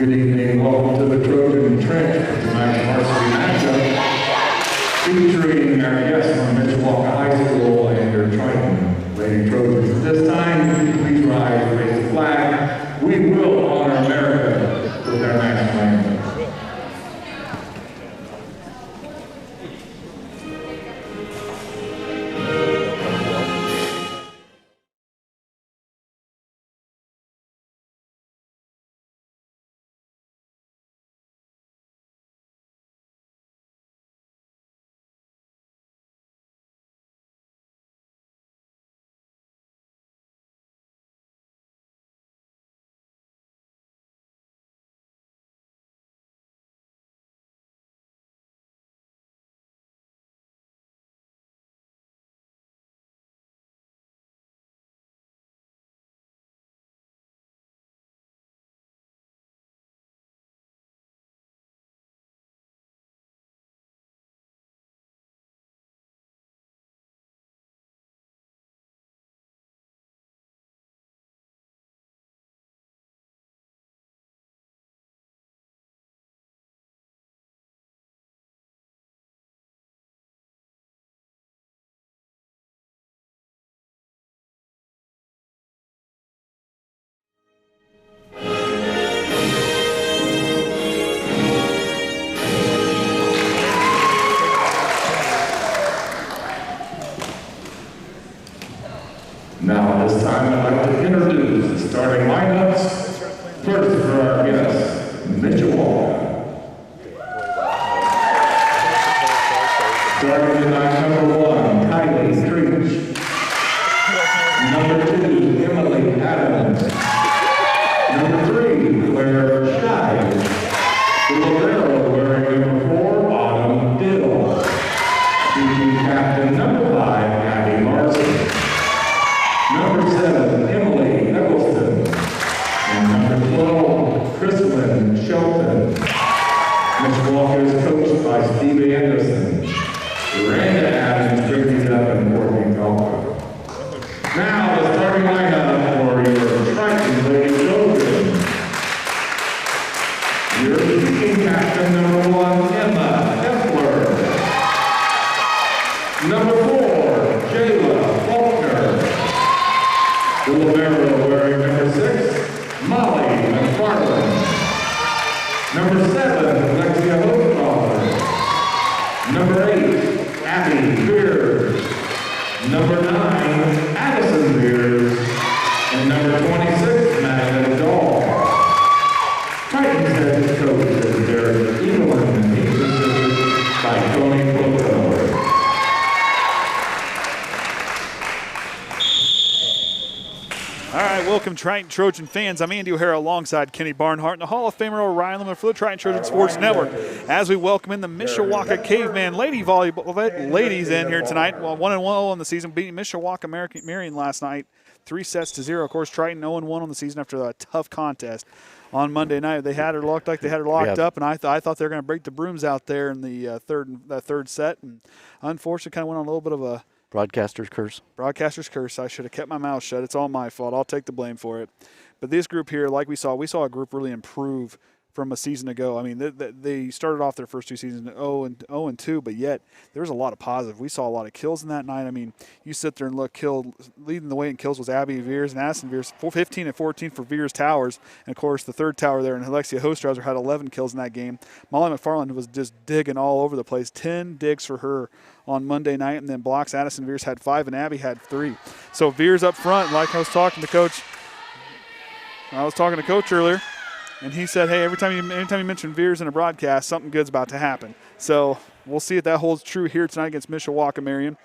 Good evening, welcome to the Trojan Trench for tonight's varsity matchup, featuring our guests from Mishawaka High School and your Triton Lady Trojans. At this time, please rise and raise the flag. We will honor America with our national anthem. Now, at this time, I'd like to introduce the starting lineups. First, for our guests, Mishawaka. Starting tonight, number 1, Kylie Streech. Number 2, Emily Adams. Number 3, Claire Shives. The libero wearing number 4, Autumn Diddle. Team captain number 5, Abby Larson. Number 7, Emily Eggleston. And number 12, Chrislyn Shelton. Mishawaka is coached by Steve Anderson. Miranda Adams brings it up and Courtney Falco. Now the starting lineup for your Triton Lady Trojans. Your team captain number 1, Emma Lemler. Number 4, Jayla Faulkner. The libero wearing number 6, Molly McFarland. Number 7, Alexia Hofstadter. Number 8, Abby Beers. Number 9, Addison Beers. And number 26, Madeline Dahl. Triton's head coach is Derek Evelyn, and he's assisted by Tony Cloto. All right, welcome Triton Trojan fans. I'm Andy O'Hara alongside Kenny Barnhart and the Hall of Famer Orion Lemler for the Triton Trojan Sports Network as we welcome in the Mishawaka Caveman Lady Volleyball ladies in here tonight. Well, 1-1 on the season, beating Mishawaka Marion last night, 3-0. Of course, Triton 0-1 on the season after a tough contest on Monday night. They had her locked up, and I thought they were going to break the brooms out there in the third set, and unfortunately, kind of went on a little bit of a broadcaster's curse. Broadcaster's curse. I should have kept my mouth shut. It's all my fault. I'll take the blame for it. But this group here, like we saw a group really improve from a season ago. I mean, they started off their first two seasons 0-2, but yet there's a lot of positive. We saw a lot of kills in that night. I mean, you sit there and look, leading the way in kills was Abby Veers and Addison Veers, 15 and 14 for Veers Towers. And, of course, the third tower there, and Alexia Hofstadter had 11 kills in that game. Molly McFarland was just digging all over the place, 10 digs for her on Monday night, and then blocks. Addison Veers had 5 and Abby had 3. So Veers up front, like I was talking to Coach earlier, and he said, hey, anytime you mention Veers in a broadcast, something good's about to happen. So we'll see if that holds true here tonight against Mishawaka Marion.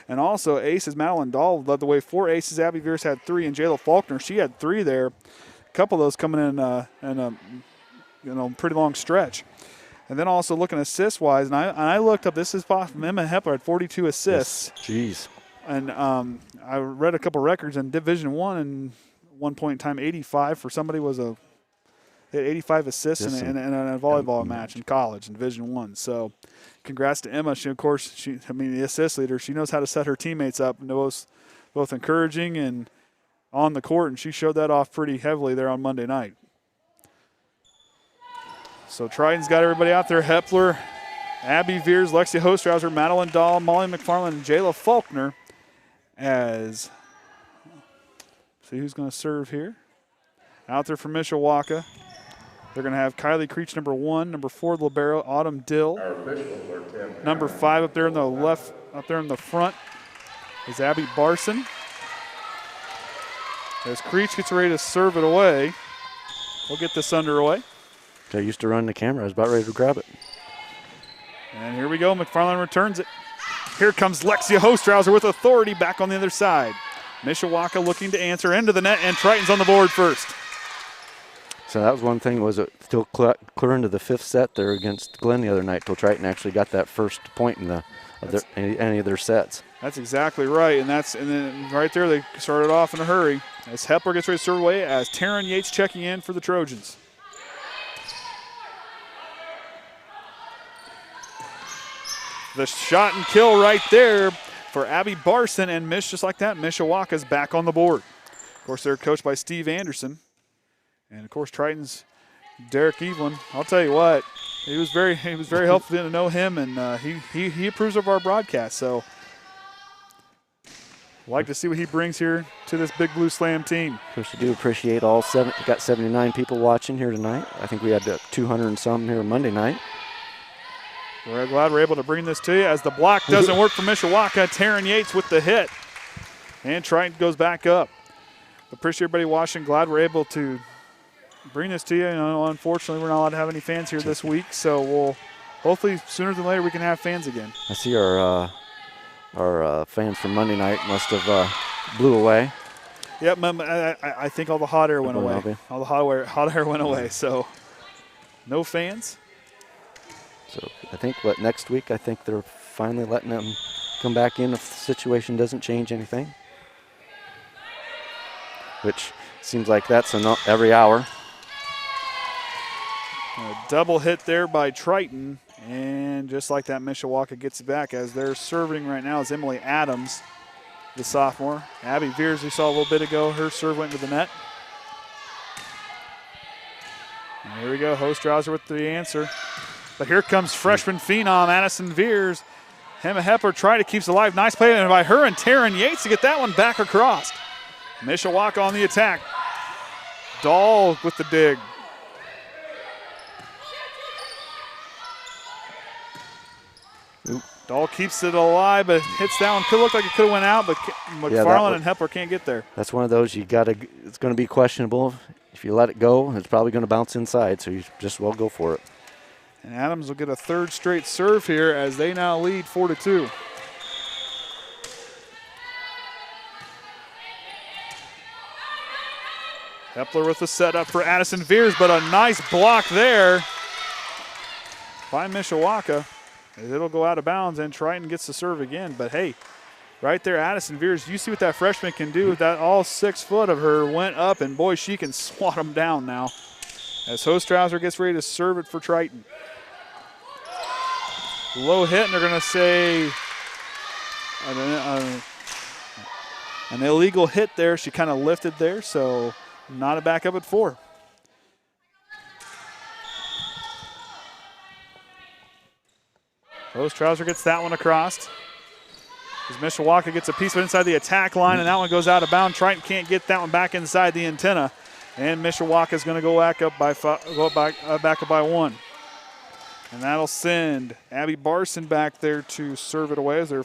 And also aces, Madeline Dahl led the way, 4 aces. Abby Veers had 3, and Jayla Faulkner, she had 3 there. A couple of those coming in a pretty long stretch. And then also looking assist-wise, and I looked up, this is from Emma Hepler at 42 assists. Jeez. And I read a couple records in Division I, and one point in time, 85 for somebody they had 85 assists in a volleyball match in college in Division I. So congrats to Emma. She, of course, the assist leader, she knows how to set her teammates up, both encouraging and on the court, and she showed that off pretty heavily there on Monday night. So Triton's got everybody out there. Hepler, Abby Veers, Lexi Hostrauser, Madeline Dahl, Molly McFarland, and Jayla Faulkner. As, see who's going to serve here. Out there for Mishawaka. They're going to have Kylie Creech, number 1, number 4, libero, Autumn Dill. Number 5 up there in the left, up there in the front is Abby Barson. As Creech gets ready to serve it away, we'll get this underway. I used to run the camera. I was about ready to grab it. And here we go. McFarland returns it. Here comes Lexia Hostrauser with authority back on the other side. Mishawaka looking to answer into the net, and Triton's on the board first. So that was one thing, was it still clear into the 5th set there against Glenn the other night till Triton actually got that first point in any of their sets. That's exactly right, and then right there they started off in a hurry as Hepler gets ready to serve away as Taryn Yates checking in for the Trojans. The shot and kill right there for Abby Barson, and just like that, Mishawaka's back on the board. Of course, they're coached by Steve Anderson. And of course, Triton's Derek Evelyn. I'll tell you what, he was very helpful to know him, and he approves of our broadcast. So, like to see what he brings here to this Big Blue Slam team. Of course, we do appreciate all got 79 people watching here tonight. I think we had 200 and some here Monday night. We're glad we're able to bring this to you as the block doesn't work for Mishawaka. Taryn Yates with the hit, and Triton goes back up. Appreciate everybody watching. Glad we're able to bring this to you. Unfortunately, we're not allowed to have any fans here this week, so we'll hopefully sooner than later we can have fans again. I see our fans from Monday night must have blew away. Yep, I think all the hot air went away. All the hot air went away, so no fans. So I think next week I think they're finally letting them come back in if the situation doesn't change anything, which seems like that's every hour. A double hit there by Triton, and just like that, Mishawaka gets it back as they're serving right now is Emily Adams, the sophomore. Abby Veers, we saw a little bit ago, her serve went to the net. And here we go, Hostrauser with the answer. But here comes freshman phenom Addison Veers. Emma Hepler trying to keep it alive. Nice play by her and Taryn Yates to get that one back across. Mishawaka on the attack. Dahl with the dig. Dahl keeps it alive, but hits that one. Could look like it could have went out, but McFarland and Hepler can't get there. That's one of those it's going to be questionable. If you let it go, it's probably going to bounce inside, so you just well go for it. And Adams will get a third straight serve here as they now lead 4-2. Hepler with the setup for Addison Veers, but a nice block there by Mishawaka. It'll go out of bounds, and Triton gets the serve again. But hey, right there, Addison Veers, you see what that freshman can do. That all 6 foot of her went up, and boy, she can swat them down now. As Hostrauser gets ready to serve it for Triton. Low hit, and they're going to say an illegal hit there. She kind of lifted there, so not a backup at 4. Hostrauser gets that one across. As Mishawaka gets a piece of it inside the attack line, and that one goes out of bounds. Triton can't get that one back inside the antenna, and Mishawaka is going to go back up by 1. And that'll send Abby Barson back there to serve it away as their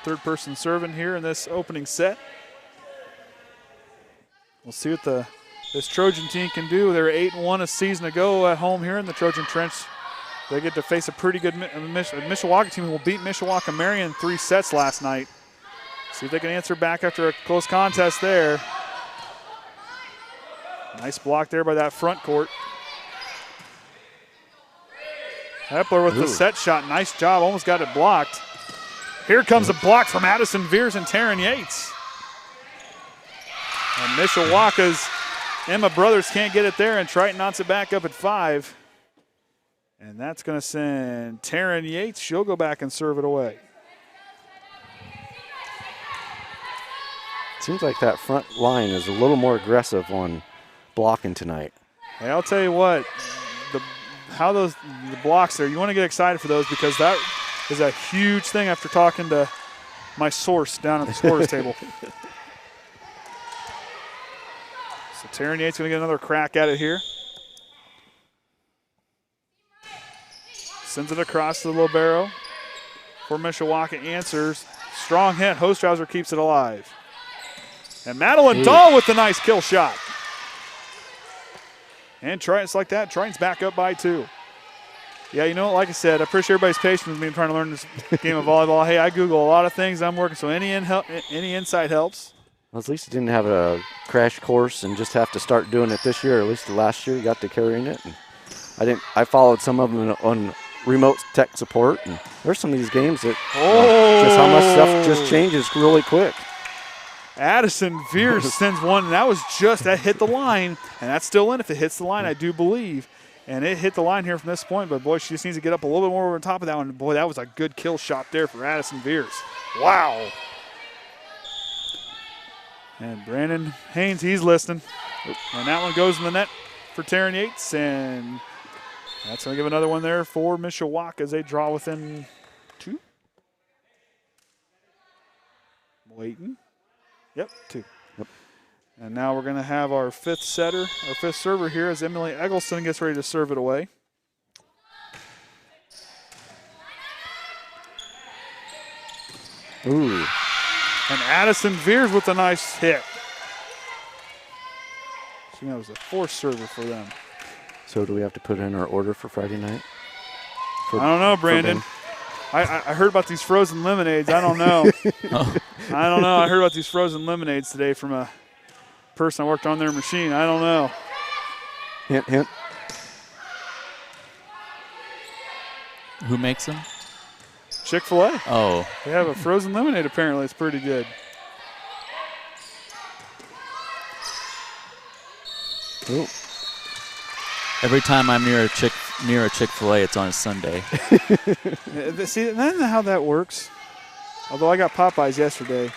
third person serving here in this opening set. We'll see what this Trojan team can do. They were 8-1 a season ago at home here in the Trojan Trench. They get to face a pretty good Mishawaka team who will beat Mishawaka Marion 3 sets last night. See if they can answer back after a close contest there. Nice block there by that front court. Hepler with the set shot. Nice job. Almost got it blocked. Here comes a block from Addison Veers and Taryn Yates. And Mishawaka's Emma Brothers can't get it there, and Triton knocks it back up at 5. And that's going to send Taryn Yates. She'll go back and serve it away. Seems like that front line is a little more aggressive on blocking tonight. Hey, I'll tell you what, the blocks there. You want to get excited for those because that is a huge thing after talking to my source down at the scorer's table. So Taryn Yates going to get another crack at it here. Sends it across to the libero. For Mishawaka answers. Strong hit. Hostrauser keeps it alive. And Madeline Dahl with the nice kill shot. And Triton's like that. Triton's back up by 2. Yeah, you know, like I said, I appreciate everybody's patience with me trying to learn this game of volleyball. Hey, I Google a lot of things. I'm working, so any insight helps. Well, at least you didn't have a crash course and just have to start doing it this year. At least the last year you got to carrying it. And I followed some of them on remote tech support, and there's some of these games that just how much stuff just changes really quick. Addison Veers sends one, and that hit the line, and that's still in if it hits the line, I do believe. And it hit the line here from this point, but boy, she just needs to get up a little bit more over the top of that one. Boy, that was a good kill shot there for Addison Veers. Wow. And Brandon Haynes, he's listening. And that one goes in the net for Taryn Yates, and that's going to give another one there for Mishawaka as they draw within 2. Waiting. Yep, 2. Yep. And now we're going to have our 5th setter, our 5th server here as Emily Eggleston gets ready to serve it away. Ooh. And Addison Veers with a nice hit. So that was a 4th server for them. So do we have to put in our order for Friday night? I don't know, Brandon. I heard about these frozen lemonades. I don't know. I don't know. I heard about these frozen lemonades today from a person I worked on their machine. I don't know. Hint, hint. Who makes them? Chick-fil-A. Oh. They have a frozen lemonade apparently. It's pretty good. Ooh. Every time I'm near a Chick-fil-A, it's on a Sunday. See, isn't that how that works? Although I got Popeyes yesterday.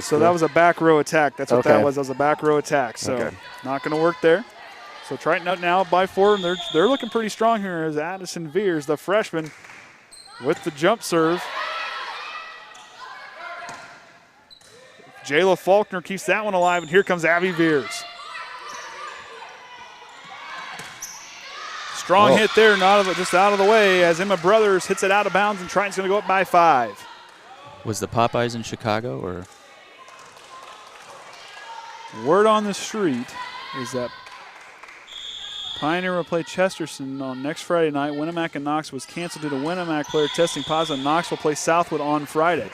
So that was a back row attack. That's what Okay. that was. That was a back row attack. So Okay. not going to work there. So Triton out now by 4. And they're looking pretty strong here as Addison Veers, the freshman, with the jump serve. Jayla Faulkner keeps that one alive, and here comes Abby Veers. Strong hit there, just out of the way as Emma Brothers hits it out of bounds, and Triton's going to go up by 5. Was the Popeyes in Chicago, or? Word on the street is that Pioneer will play Chesterton on next Friday night. Winnemac and Knox was canceled due to Winnemac player testing positive. Knox will play Southwood on Friday.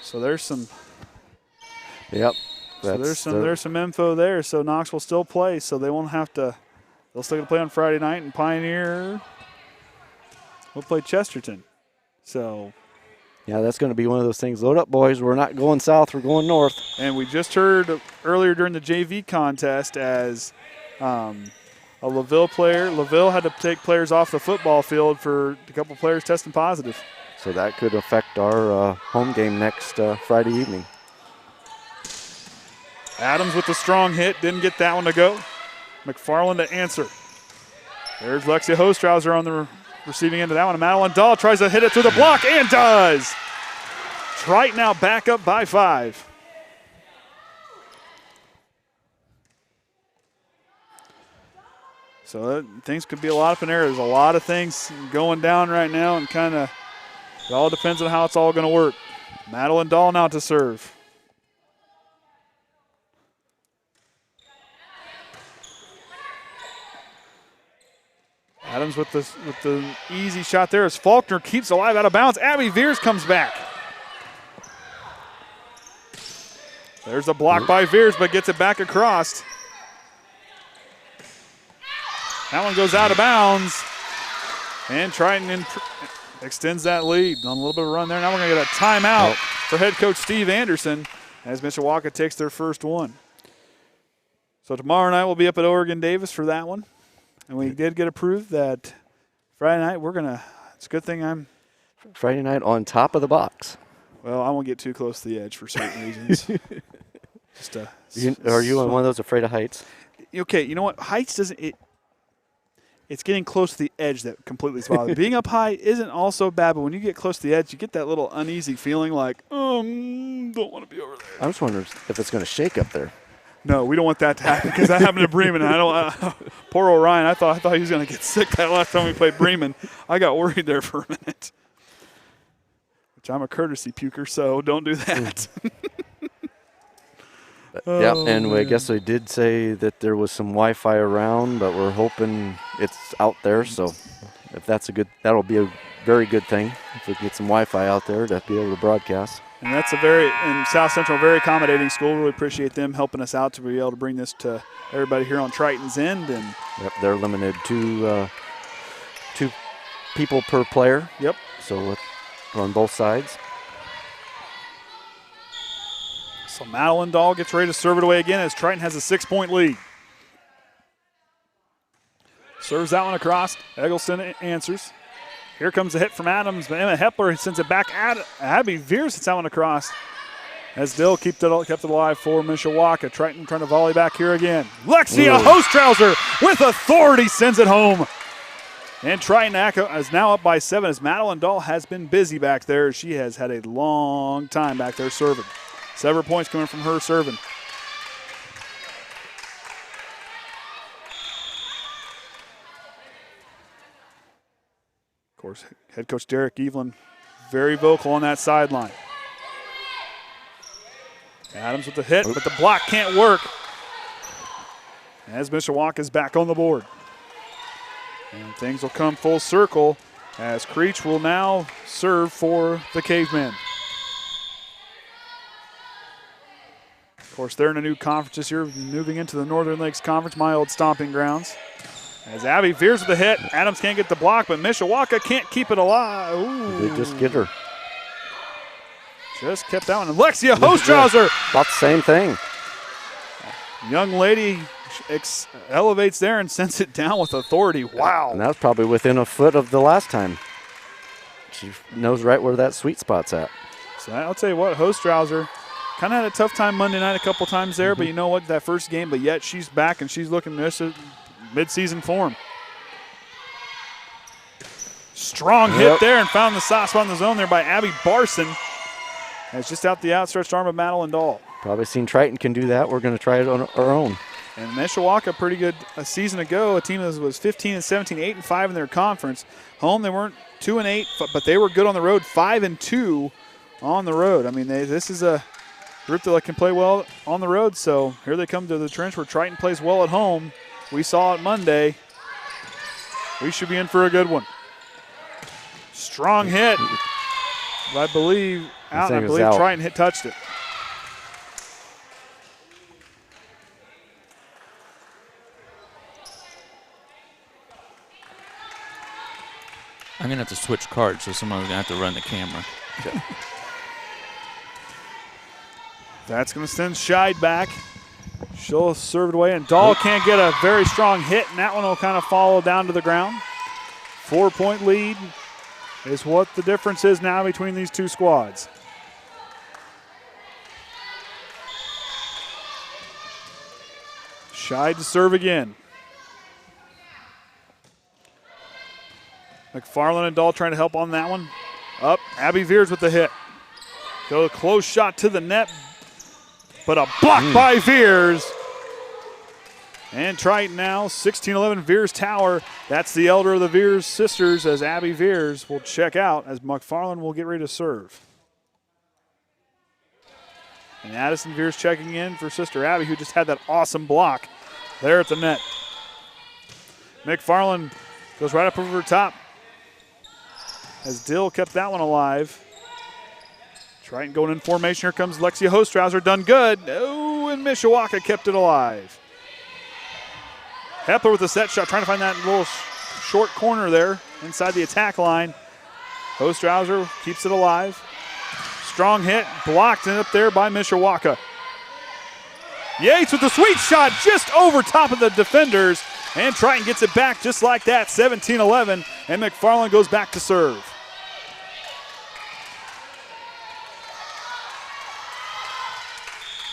So there's some. Yep. So there's some info there. So Knox will still play, so they won't have to. They'll still get to play on Friday night, and Pioneer will play Chesterton. So. Yeah, that's going to be one of those things. Load up, boys. We're not going south. We're going north. And we just heard earlier during the JV contest as a LaVille had to take players off the football field for a couple players testing positive. So that could affect our home game next Friday evening. Adams with the strong hit. Didn't get that one to go. McFarland to answer. There's Lexia Hostrauser on the receiving end of that one. Madeline Dahl tries to hit it through the block and does. Triton now back up by 5. So things could be a lot up in there. There's a lot of things going down right now, and it all depends on how it's all going to work. Madeline Dahl now to serve. Adams with the easy shot there as Faulkner keeps alive out of bounds. Abby Veers comes back. There's a block by Veers, but gets it back across. That one goes out of bounds. And Triton extends that lead on a little bit of a run there. Now we're going to get a timeout for head coach Steve Anderson as Mishawaka takes their first one. So tomorrow night we'll be up at Oregon Davis for that one. And we did get approved that Friday night it's a good thing Friday night on top of the box. Well, I won't get too close to the edge for certain reasons. Are you on one of those afraid of heights? Okay, you know what? Heights doesn't it's getting close to the edge that completely is bothering me. Being up high isn't also bad, but when you get close to the edge, you get that little uneasy feeling like, don't want to be over there. I'm just wondering if it's going to shake up there. No, we don't want that to happen because that happened to Bremen. And I don't. Poor Orion. I thought he was going to get sick that last time we played Bremen. I got worried there for a minute. Which I'm a courtesy puker, so don't do that. Yeah, and I guess they did say that there was some Wi-Fi around, but we're hoping it's out there. So if that'll be a very good thing if we can get some Wi-Fi out there to be able to broadcast. And that's in South Central, very accommodating school. Really appreciate them helping us out to be able to bring this to everybody here on Triton's end. And yep, they're limited to 2 people per player. Yep. So on both sides. So Madeline Dahl gets ready to serve it away again as Triton has a 6-point lead. Serves that one across. Eggleston answers. Here comes a hit from Adams, but Emma Hepler sends it back. Abby Veers hits that one across. As Dill kept it alive for Mishawaka. Triton trying to volley back here again. Lexia Hostrouser with authority sends it home. And Triton is now up by 7 as Madeline Dahl has been busy back there. She has had a long time back there serving. Several points coming from her serving. Of course, head coach Derek Evelyn very vocal on that sideline. Adams with the hit, but the block can't work. As Mishawaka is back on the board. And things will come full circle as Creech will now serve for the Cavemen. Of course, they're in a new conference this year, moving into the Northern Lakes Conference, my old stomping grounds. As Abby Veers with the hit, Adams can't get the block, but Mishawaka can't keep it alive. Ooh. They just get her. Just kept that one. Alexia Hostrouser. About the same thing. Young lady elevates there and sends it down with authority. Wow. And that was probably within a foot of the last time. She knows right where that sweet spot's at. So I'll tell you what, Hostrouser kind of had a tough time Monday night a couple times there, but you know what, that first game, but yet she's back and she's looking this mid-season form. Strong hit there and found the soft spot in the zone there by Abby Barson. It's just out the outstretched arm of Madeline Dahl. Probably seen Triton can do that. We're going to try it on our own. And Mishawaka, pretty good a season ago, a team that was 15-17, 8-5 in their conference. Home, they weren't 2-8, but they were good on the road, 5-2 on the road. I mean, this is a group that can play well on the road, so here they come to the trench where Triton plays well at home. We saw it Monday. We should be in for a good one. Strong hit. I believe Triton touched it. I'm going to have to switch cards, so someone's going to have to run the camera. Okay. That's going to send Scheid back. She'll serve it away, and Dahl can't get a very strong hit, and that one will kind of follow down to the ground. 4-point lead is what the difference is now between these two squads. Scheid to serve again. McFarland and Dahl trying to help on that one. Up, Abby Veers with the hit. Go a close shot to the net, but a block by Veers. And Triton now, 16-11 Veers Tower. That's the elder of the Veers sisters as Abby Veers will check out as McFarland will get ready to serve. And Addison Veers checking in for Sister Abby, who just had that awesome block there at the net. McFarland goes right up over her top as Dill kept that one alive. Triton going in formation. Here comes Lexia Hostrouser, done good. Oh, and Mishawaka kept it alive. Hepler with a set shot, trying to find that little short corner there inside the attack line. Hostrouser keeps it alive. Strong hit, blocked and up there by Mishawaka. Yates with the sweet shot just over top of the defenders, and Triton gets it back just like that, 17-11, and McFarland goes back to serve.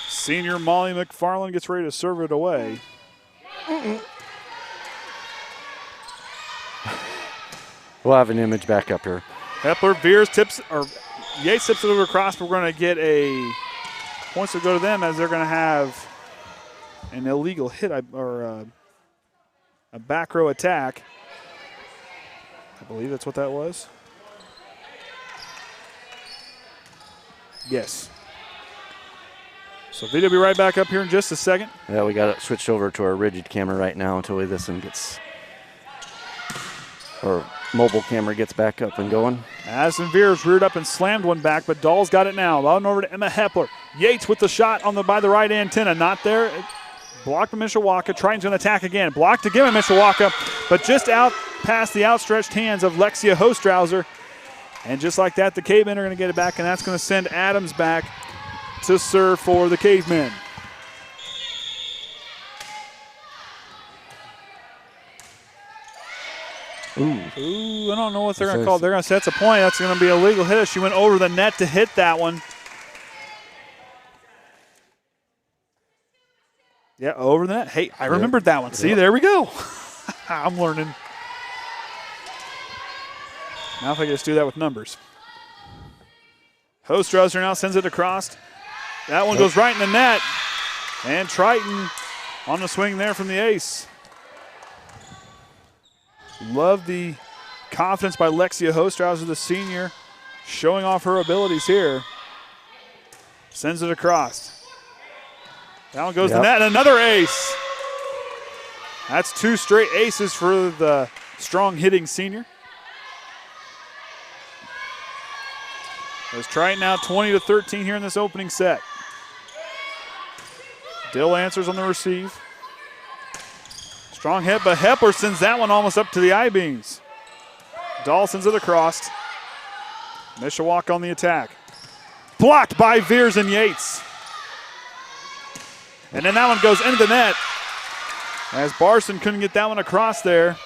Senior Molly McFarland gets ready to serve it away. We'll have an image back up here. Hepler, Veers tips, or Yates tips it over across, but we're going to get a points to go to them as they're going to have an illegal hit or a back row attack. I believe that's what that was. Yes. So video will be right back up here in just a second. Yeah, we got it switched over to our rigid camera right now until this one gets, or mobile camera gets back up and going. Addison Veers reared up and slammed one back, but Dahl's got it now. On over to Emma Hepler. Yates with the shot by the right antenna. Not there. Blocked by Mishawaka. Triton's going to attack again. Blocked again by Mishawaka, but just out past the outstretched hands of Lexia Hostrauser. And just like that, the Cavemen are going to get it back, and that's going to send Adams back to serve for the Cavemen. Ooh, I don't know what they're going to call. They're going to say that's a point. That's going to be a legal hit. She went over the net to hit that one. Yeah, over the net. Hey, I remembered that one. See, there we go. I'm learning. Now if I just do that with numbers. Hostrauser now sends it across. That one goes right in the net. And Triton on the swing there from the ace. Love the confidence by Lexia Hostrauser, the senior, showing off her abilities here. Sends it across. That one goes to the net, and another ace. That's 2 straight aces for the strong hitting senior. As Triton now 20-13 here in this opening set. Dill answers on the receive. Strong hit, but Hepler sends that one almost up to the I-beams. Dahl sends it across. Mishawaka on the attack. Blocked by Veers and Yates. And then that one goes into the net as Barson couldn't get that one across there.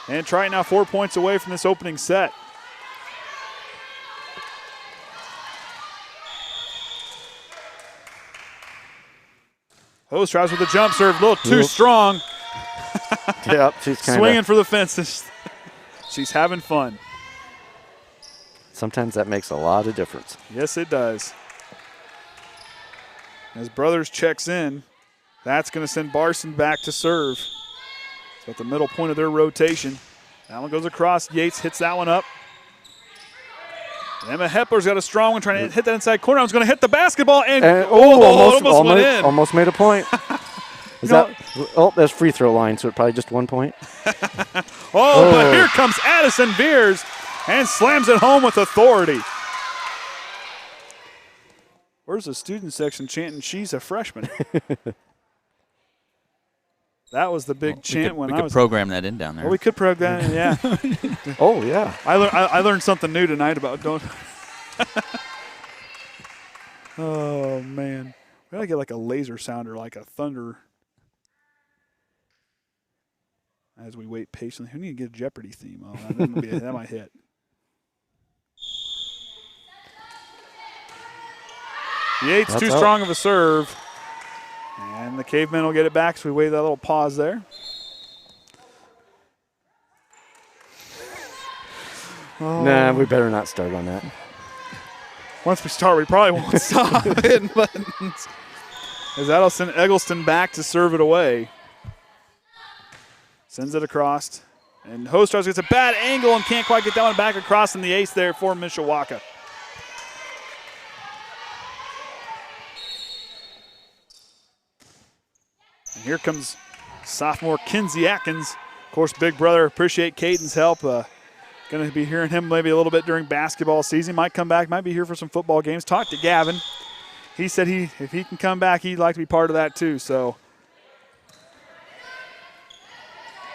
And Triton now 4 points away from this opening set. Hostrauser with a jump serve, a little too strong. Yep, she's kind of swinging for the fences. She's having fun. Sometimes that makes a lot of difference. Yes, it does. As Brothers checks in, that's going to send Barson back to serve. It's at the middle point of their rotation. That one goes across. Yates hits that one up. Emma Hepler's got a strong one trying to hit that inside corner. I was going to hit the basketball and almost went in. Almost made a point. That's free throw line, so probably just 1 point. But here comes Addison Veers and slams it home with authority. Where's the student section chanting, "She's a freshman"? That was the big chant when I was. We could program that in down there. Well, we could program that in, yeah. Oh, yeah. I learned something new tonight about don't. Oh, man. We got to get like a laser sounder, like a thunder. As we wait patiently. Who need to get a Jeopardy theme? Oh, that might hit. Yates too strong of a serve. And the Cavemen will get it back, so we wait that little pause there. Nah, we better not start on that. Once we start, we probably won't stop hitting buttons. As that'll send Eggleston back to serve it away. Sends it across. And Hostrauser gets a bad angle and can't quite get that one back across in the ace there for Mishawaka. And here comes sophomore Kinsey Atkins. Of course, big brother, appreciate Caden's help. Going to be hearing him maybe a little bit during basketball season. Might come back, might be here for some football games. Talked to Gavin. He said if he can come back, he'd like to be part of that too. So,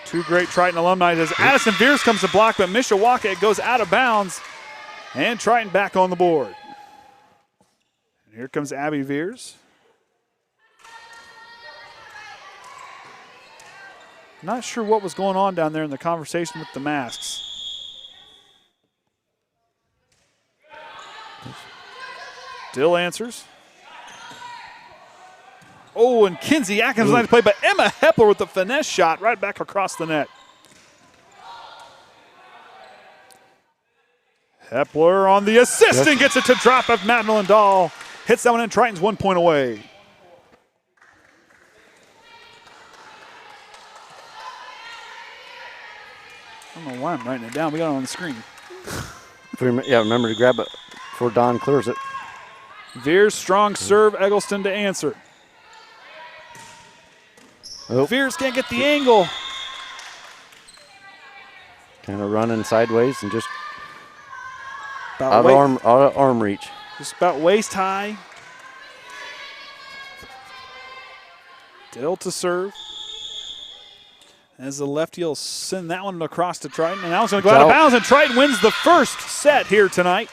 2 great Triton alumni. As Addison Veers comes to block, but Mishawaka, it goes out of bounds. And Triton back on the board. And here comes Abby Veers. Not sure what was going on down there in the conversation with the masks. Dill answers. Oh, and Kinsey Atkins line to play, but Emma Hepler with the finesse shot right back across the net. Hepler on the assist and gets it to drop of Madeline Dahl. Hits that one in. Triton's 1 point away. I don't know why I'm writing it down. We got it on the screen. Remember to grab it before Don clears it. Veer's strong serve. Eggleston to answer. Oh. Veers can't get the angle. Kind of running sideways and just About out of arm reach. Just about waist high. Dill to serve. As the lefty will send that one across to Triton. And that one's going to go out of bounds, and Triton wins the first set here tonight.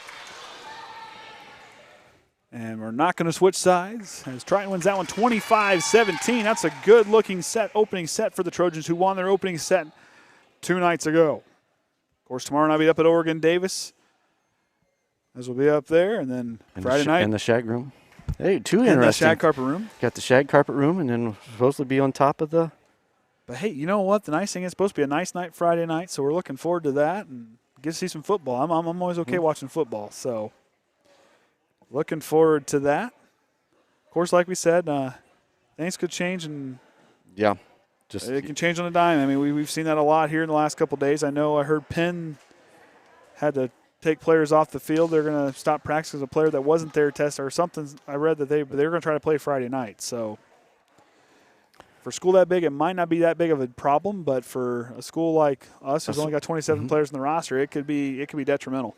And we're not going to switch sides as Triton wins that one 25-17. That's a good-looking set, opening set for the Trojans, who won their opening set 2 nights ago. Of course, tomorrow night I'll be up at Oregon Davis. As we'll be up there, and then Friday night. In the shag room. Hey, two in interesting. the shag carpet room. Got the shag carpet room, and then supposed to be on top of the. But hey, you know what? The nice thing is, it's supposed to be a nice night Friday night, so we're looking forward to that and get to see some football. I'm always okay watching football, so looking forward to that. Of course, like we said, things could change, and yeah, it can change on a dime. I mean, we've seen that a lot here in the last couple of days. I know I heard Penn had to take players off the field. They're going to stop practice because a player that wasn't there tested or something. I read that they were going to try to play Friday night. So for a school that big, it might not be that big of a problem, but for a school like us who's only got 27 players in the roster, it could be detrimental.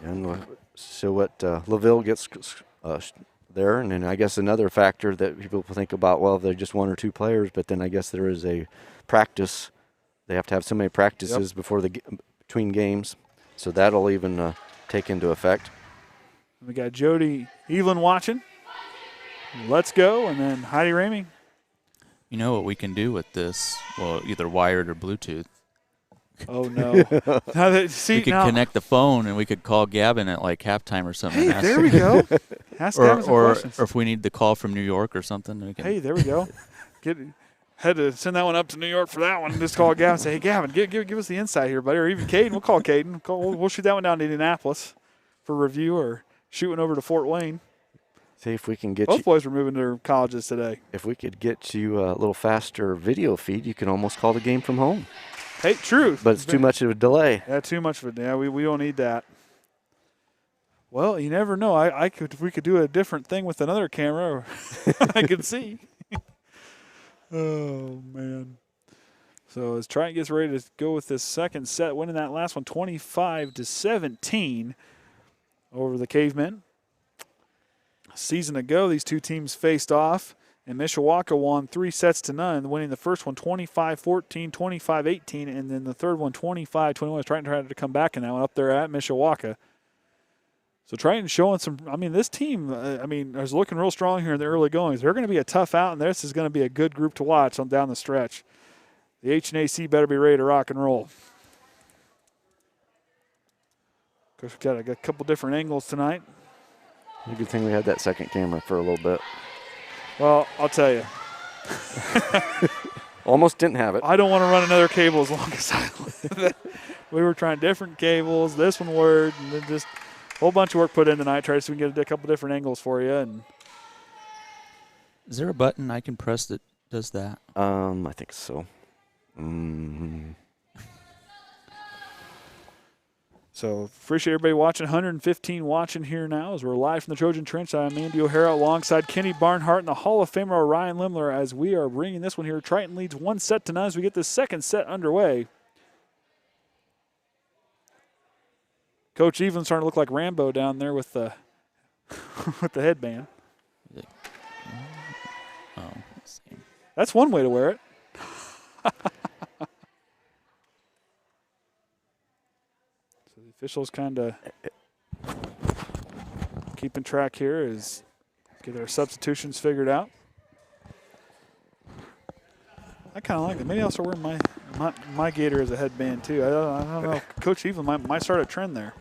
And so what LaVille gets there, and then I guess another factor that people think about, well, they're just 1 or 2 players, but then I guess there is a practice. They have to have so many practices before between games. So that'll even take into effect. We got Jody Evelyn watching. Let's go. And then Heidi Ramey. You know what we can do with this? Well, either wired or Bluetooth. Oh, no. We could connect the phone and we could call Gavin at like halftime or something. Hey, there we go. Ask Gavin some questions. Or if we need the call from New York or something. We can. Hey, there we go. Had to send that one up to New York for that one. Just call Gavin and say, hey, Gavin, give us the insight here, buddy. Or even Caden. We'll call Caden. We'll shoot that one down to Indianapolis for review, or shoot one over to Fort Wayne. See if we can get Both boys were moving to their colleges today. If we could get you a little faster video feed, you can almost call the game from home. Hey, true. But it's too much of a delay. Yeah, too much of it. Yeah, we don't need that. Well, you never know. If we could do a different thing with another camera, I could see. Oh, man. So as Triton gets ready to go with this second set, winning that last one 25-17 over the Cavemen. A season ago, these two teams faced off, and Mishawaka won 3-0, winning the first one 25-14, 25-18, and then the third one 25-21. Triton tried to come back in that one up there at Mishawaka. So Triton showing some – I mean, this team, is looking real strong here in the early goings. They're going to be a tough out, and this is going to be a good group to watch on down the stretch. The H&AC better be ready to rock and roll. Of course, we've got a couple different angles tonight. Good thing we had that second camera for a little bit. Well, I'll tell you. Almost didn't have it. I don't want to run another cable as long as I live. We were trying different cables. This one worked, and then just – a whole bunch of work put in tonight, try so we can get a couple different angles for you. And is there a button I can press that does that? I think so. So appreciate everybody watching. 115 watching here now as we're live from the Trojan Trench. I'm Andy O'Hara alongside Kenny Barnhart and the Hall of Famer Orion Lemler as we are bringing this one here. Triton leads 1-0 as we get the second set underway. Coach Evelyn's starting to look like Rambo down there with the with the headband. That's one way to wear it. So the officials kind of keeping track here as get our substitutions figured out. I kind of like it. Maybe I'll start wearing my gator as a headband too. I don't know. Coach Evelyn might start a trend there.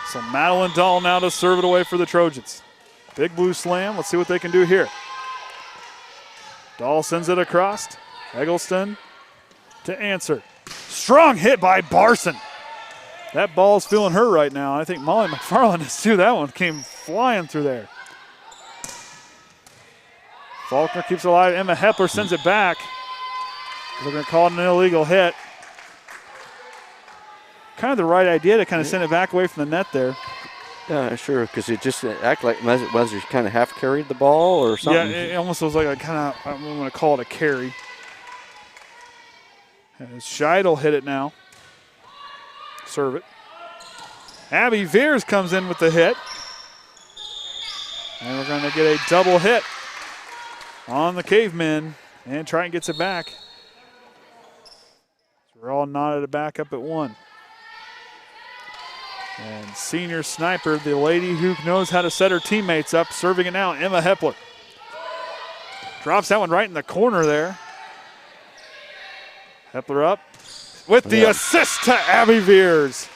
So Madeline Dahl now to serve it away for the Trojans. Big blue slam. Let's see what they can do here. Dahl sends it across. Eggleston to answer. Strong hit by Barson. That ball's feeling her right now. I think Molly McFarland is too. That one came flying through there. Faulkner keeps it alive. Emma Hepler sends it back. They're going to call it an illegal hit. Kind of the right idea to kind of send it back away from the net there. Yeah, sure, because it just acted like Leslie kind of half carried the ball or something. Yeah, it almost was like a kind of, I'm going to call it a carry. As Scheidel hit it now. Serve it. Abby Veers comes in with the hit. And we're going to get a double hit on the Cavemen. And Triton gets it back. So we're all knotted back up at 1. And senior sniper, the lady who knows how to set her teammates up, serving it now, Emma Hepler. Drops that one right in the corner there. Hepler up with the assist to Abby Veers.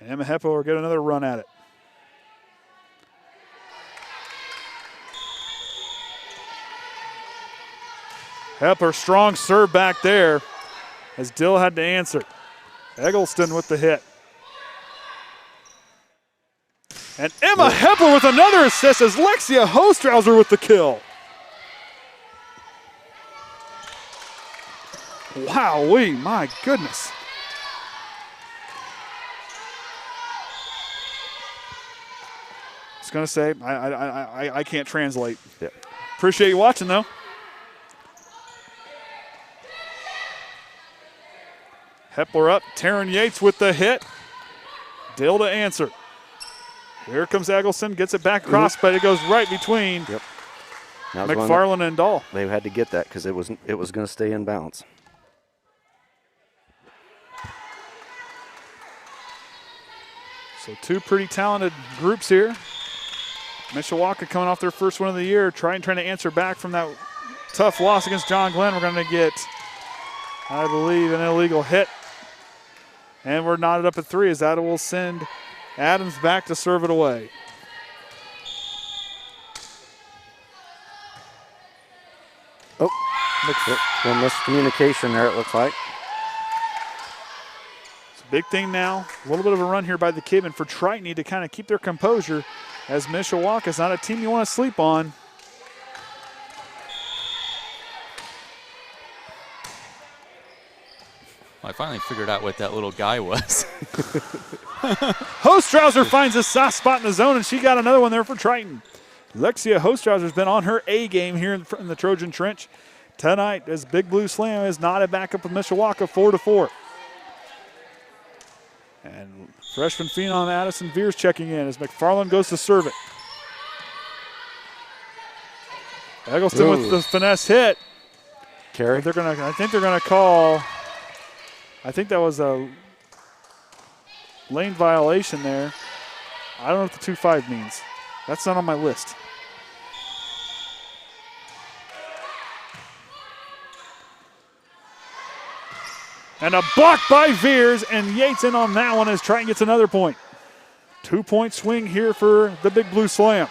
And Emma Hepler will get another run at it. Hepler, strong serve back there as Dill had to answer. Eggleston with the hit. And Emma Hepler with another assist as Lexia Hostrauser with the kill. Wowee, my goodness. I was going to say, I can't translate. Yeah. Appreciate you watching, though. Hepler up, Taryn Yates with the hit. Dill to answer. Here comes Eggleston, gets it back across, but it goes right between McFarland and Dahl. They had to get that because it was going to stay in bounds. So 2 pretty talented groups here. Mishawaka coming off their first win of the year, trying to answer back from that tough loss against John Glenn. We're going to get, I believe, an illegal hit. And we're knotted up at 3 as that will send Adams back to serve it away. Oh, one miscommunication there, it looks like. It's a big thing now. A little bit of a run here by the Cavemen for Triton need to kind of keep their composure as Mishawaka is not a team you want to sleep on. I finally figured out what that little guy was. Hostrauser finds a soft spot in the zone, and she got another one there for Triton. Lexia Hostrauser's been on her A game here in the Trojan Trench tonight as Big Blue Slam is knotted back up with Mishawaka 4-4. And freshman phenom Addison Veers checking in as McFarland goes to serve it. Eggleston with the finesse hit. Carry. I think they're gonna call. I think that was a lane violation there. I don't know what the 2-5 means. That's not on my list. And a block by Veers, and Yates in on that one as Triton gets another point. 2-point swing here for the Big Blue Slam.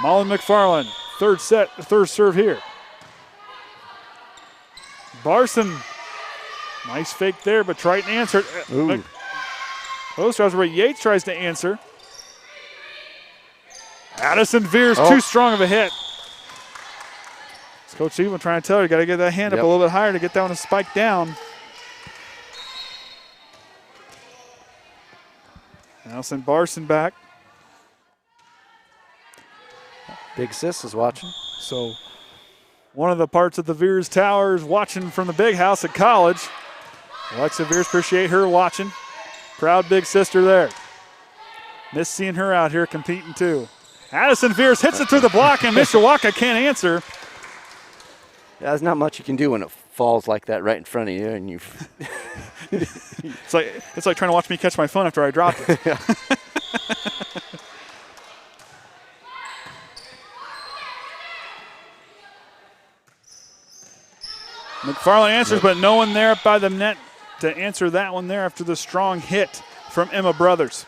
Molly McFarland, third serve here. Barson, nice fake there, but Triton answered. Hostrauser, Yates tries to answer. Addison Veers, too strong of a hit. As Coach Evelyn trying to tell her, you got to get that hand up a little bit higher to get that one to spike down. Now send Barson back. Big Sis is watching. So one of the parts of the Veers Tower is watching from the big house at college. Alexa Veers, appreciate her watching. Proud big sister there. Miss seeing her out here competing too. Addison Veers hits it through the block and Mishawaka can't answer. Yeah, there's not much you can do when it falls like that right in front of you, and you. It's like trying to watch me catch my phone after I dropped it. McFarland answers, but no one there by the net to answer that one there after the strong hit from Emma Brothers.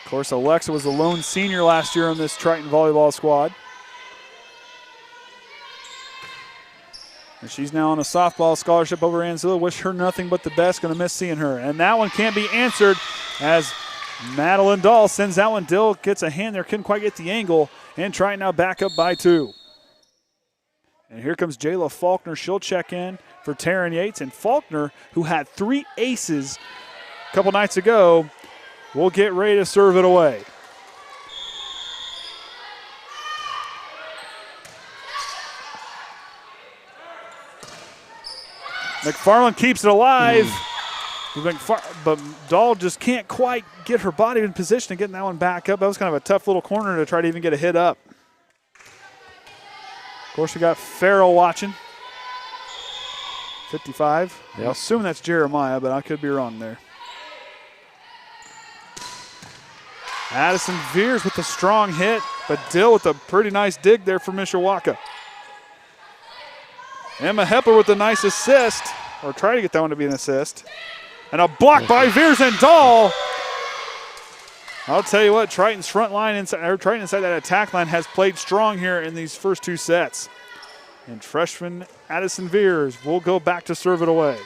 Of course, Alexa was the lone senior last year on this Triton volleyball squad. And she's now on a softball scholarship over Anzilla. Wish her nothing but the best. Going to miss seeing her. And that one can't be answered as Madeline Dahl sends that one. Dill gets a hand there. Couldn't quite get the angle. And Triton now back up by 2. And here comes Jayla Faulkner. She'll check in for Taryn Yates. And Faulkner, who had 3 aces a couple nights ago, will get ready to serve it away. McFarland keeps it alive, but Dahl just can't quite get her body in position to getting that one back up. That was kind of a tough little corner to try to even get a hit up. Of course, we got Farrell watching. 55. Yep. I assume that's Jeremiah, but I could be wrong there. Addison Veers with a strong hit, but Dill with a pretty nice dig there for Mishawaka. Emma Hepler with a nice assist, or try to get that one to be an assist. And a block by Veers and Dahl. I'll tell you what, Triton's front line, Triton inside that attack line has played strong here in these first 2 sets. And freshman Addison Veers will go back to serve it away.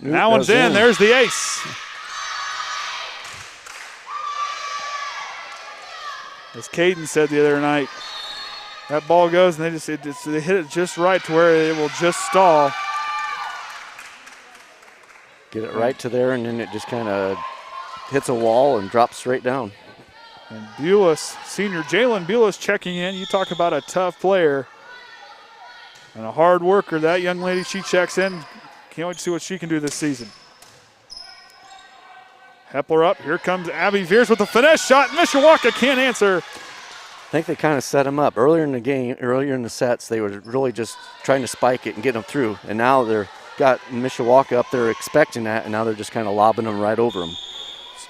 That one's in. There's the ace. As Caden said the other night, that ball goes and they hit it just right to where it will just stall. Get it right to there, and then it just kind of hits a wall and drops straight down. And Bulis, senior Jalen Bulis checking in. You talk about a tough player and a hard worker. That young lady, she checks in. Can't wait to see what she can do this season. Hepler up. Here comes Abby Veers with a finesse shot. Mishawaka can't answer. I think they kind of set them up earlier in the game, earlier in the sets. They were really just trying to spike it and get them through. And now they're got Mishawaka up there expecting that, and now they're just kind of lobbing them right over them.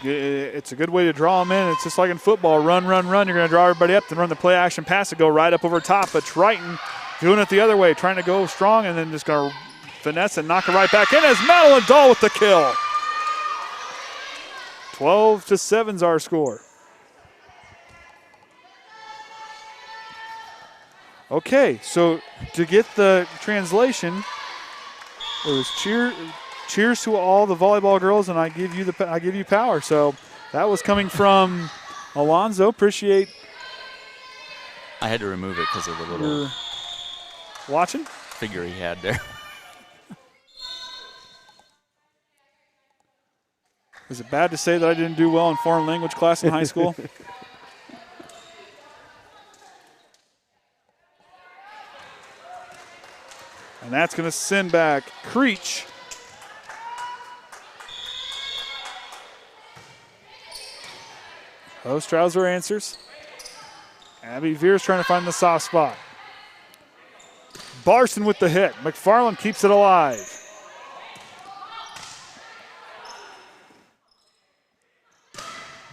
It's a good way to draw them in. It's just like in football. Run, run, run. You're going to draw everybody up, then run the play action pass and go right up over top. But Triton doing it the other way, trying to go strong and then just going to finesse and knock it right back in as Madeline Dahl with the kill. 12-7 is our score. Okay, so to get the translation, it was cheers to all the volleyball girls, and I give you power. So that was coming from Alonzo. Appreciate. I had to remove it because of the little watching figure he had there. Is it bad to say that I didn't do well in foreign language class in high school? And that's going to send back Creech. Ostrauser answers. Abby Veers trying to find the soft spot. Barson with the hit. McFarland keeps it alive.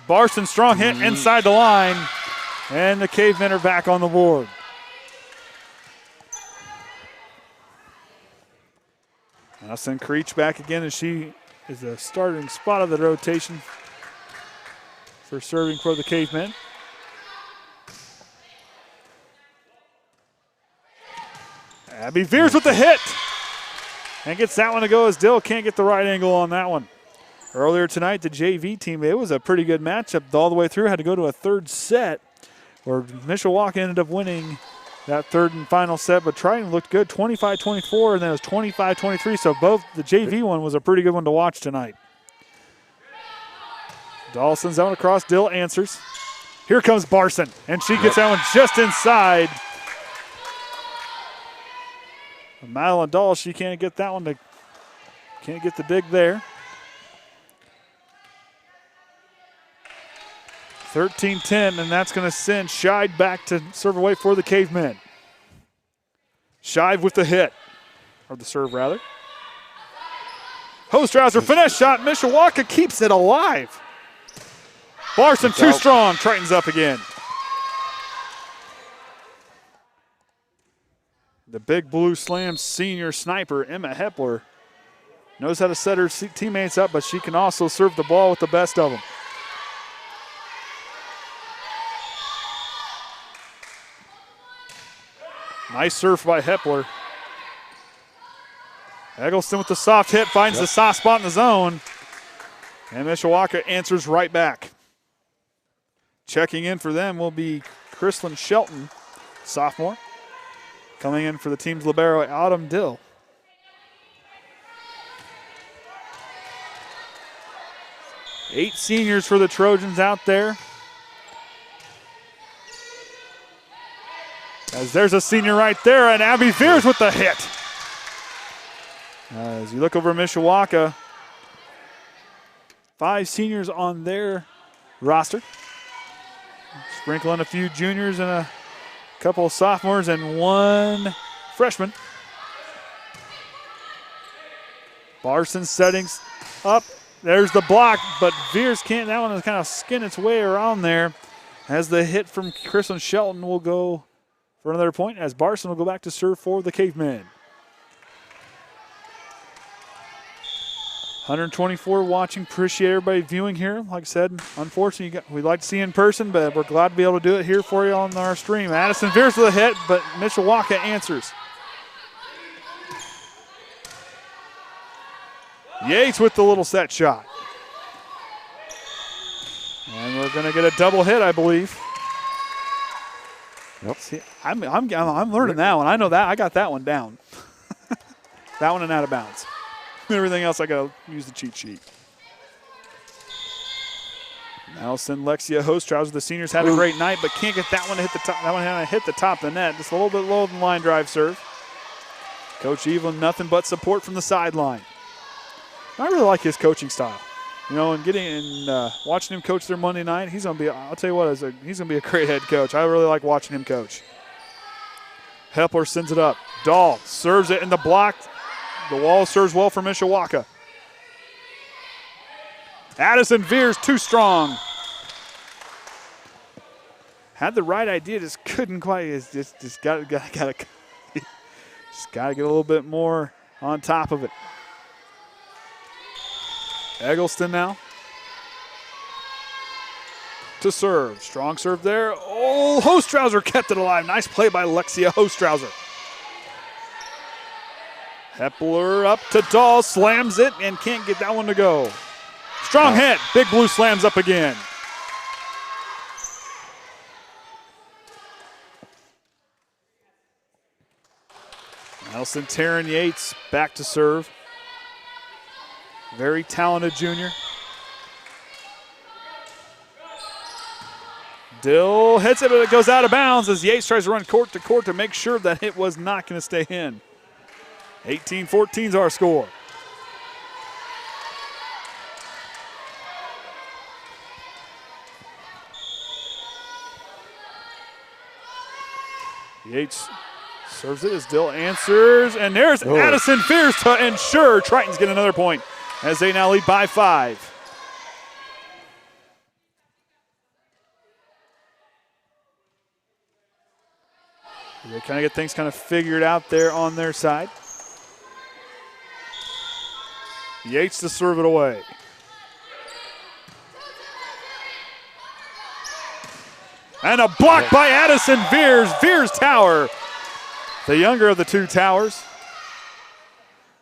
Barson, strong hit inside the line. And the Cavemen are back on the board. Now send Creech back again as she is the starting spot of the rotation for serving for the Cavemen. Abby Veers with the hit. And gets that one to go as Dill can't get the right angle on that one. Earlier tonight, the JV team, it was a pretty good matchup all the way through. Had to go to a third set where Mishawaka ended up winning that third and final set, but Triton looked good, 25-24, and then it was 25-23, so both the JV one was a pretty good one to watch tonight. Dahl sends that one across. Dill answers. Here comes Barson, and she gets that one just inside. Madeline Dahl, she can't get that one can't get the dig there. 13-10, and that's going to send Scheid back to serve away for the Cavemen. Scheid with the hit, or the serve rather. Hostrauser finesse shot. Mishawaka keeps it alive. Barson too strong. Triton's up again. The Big Blue Slam senior sniper, Emma Hepler, knows how to set her teammates up, but she can also serve the ball with the best of them. Nice serve by Hepler. Eggleston with the soft hit, finds the soft spot in the zone. And Mishawaka answers right back. Checking in for them will be Chrislyn Shelton, sophomore. Coming in for the team's libero, Autumn Dill. Eight seniors for the Trojans out there. As there's a senior right there, and Abby Fears with the hit. As you look over Mishawaka, 5 seniors on their roster. Sprinkling a few juniors and a couple of sophomores and 1 freshman. Barson settings up. There's the block, but Veers can't. That one is kind of skin its way around there. As the hit from Chrislyn Shelton will go for another point, as Barson will go back to serve for the Cavemen. 124 watching. Appreciate everybody viewing here. Like I said, unfortunately, we'd like to see you in person, but we're glad to be able to do it here for you on our stream. Addison Veers with a hit, but Mishawaka answers. Yates with the little set shot. And we're going to get a double hit, I believe. Nope. See, I'm learning that one. I know that. I got that one down. That one and out of bounds. Everything else, I got to use the cheat sheet. Nelson, Lexia Hostrauser, the seniors had a great night, but can't get that one to hit the top. That one had to hit the top of the net. Just a little bit low than line drive serve. Coach Evelyn, nothing but support from the sideline. I really like his coaching style. You know, and watching him coach their Monday night, he's gonna be. I'll tell you what, he's gonna be a great head coach. I really like watching him coach. Hepler sends it up. Dahl serves it in the block. The wall serves well for Mishawaka. Addison Veers too strong. Had the right idea, just couldn't quite. Just got to get a little bit more on top of it. Eggleston now to serve. Strong serve there. Oh, Hostrauser kept it alive. Nice play by Lexia Hostrauser. Hepler up to Dahl, slams it, and can't get that one to go. Strong hit. Big Blue slams up again. Nelson Taryn Yates back to serve. Very talented junior. Dill hits it, but it goes out of bounds as Yates tries to run court to make sure that it was not going to stay in. 18-14 is our score. Yates serves it as Dill answers, and there's Addison Fears to ensure Triton's get another point as they now lead by 5. They kind of get things kind of figured out there on their side. Yates to serve it away. And a block by Addison Veers. Veers Tower, the younger of the two Towers,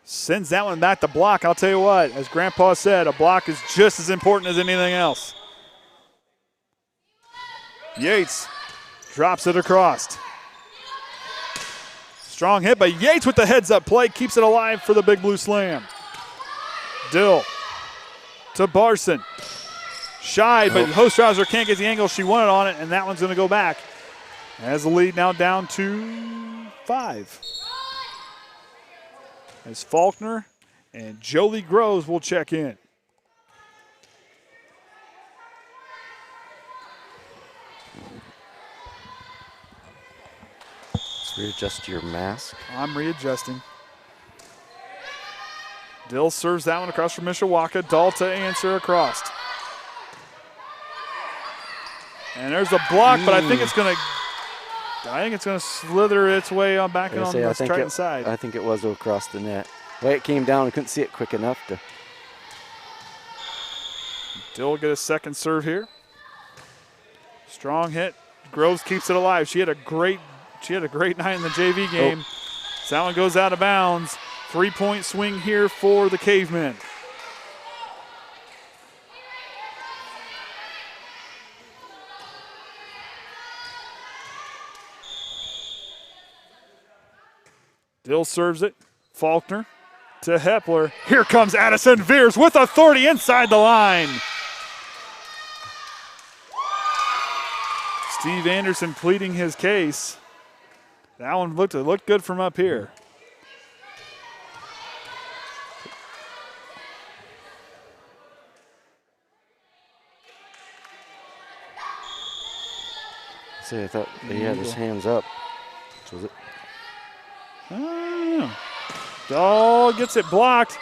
sends that one back to block. I'll tell you what, as Grandpa said, a block is just as important as anything else. Yates drops it across. Strong hit by Yates with the heads-up play, keeps it alive for the Big Blue Slam. Dill to Barson. Shy, but Hostrauser can't get the angle she wanted on it, and that one's going to go back. As the lead now down to 5. As Faulkner and Jolie Groves will check in. Let's readjust your mask. I'm readjusting. Dill serves that one across from Mishawaka. Dahl to answer across. And there's a block, but I think it's going to I think it's going to slither its way on back on the Triton side. I think it was across the net. The way it came down, I couldn't see it quick enough to. Dill will get a second serve here. Strong hit. Groves keeps it alive. She had a great night in the JV game. So that one goes out of bounds. 3-point swing here for the Cavemen. Dill serves it. Faulkner to Hepler. Here comes Addison Veers with authority inside the line. Steve Anderson pleading his case. That one looked good from up here. See, I thought he had his hands up. Was it? Oh, gets it blocked.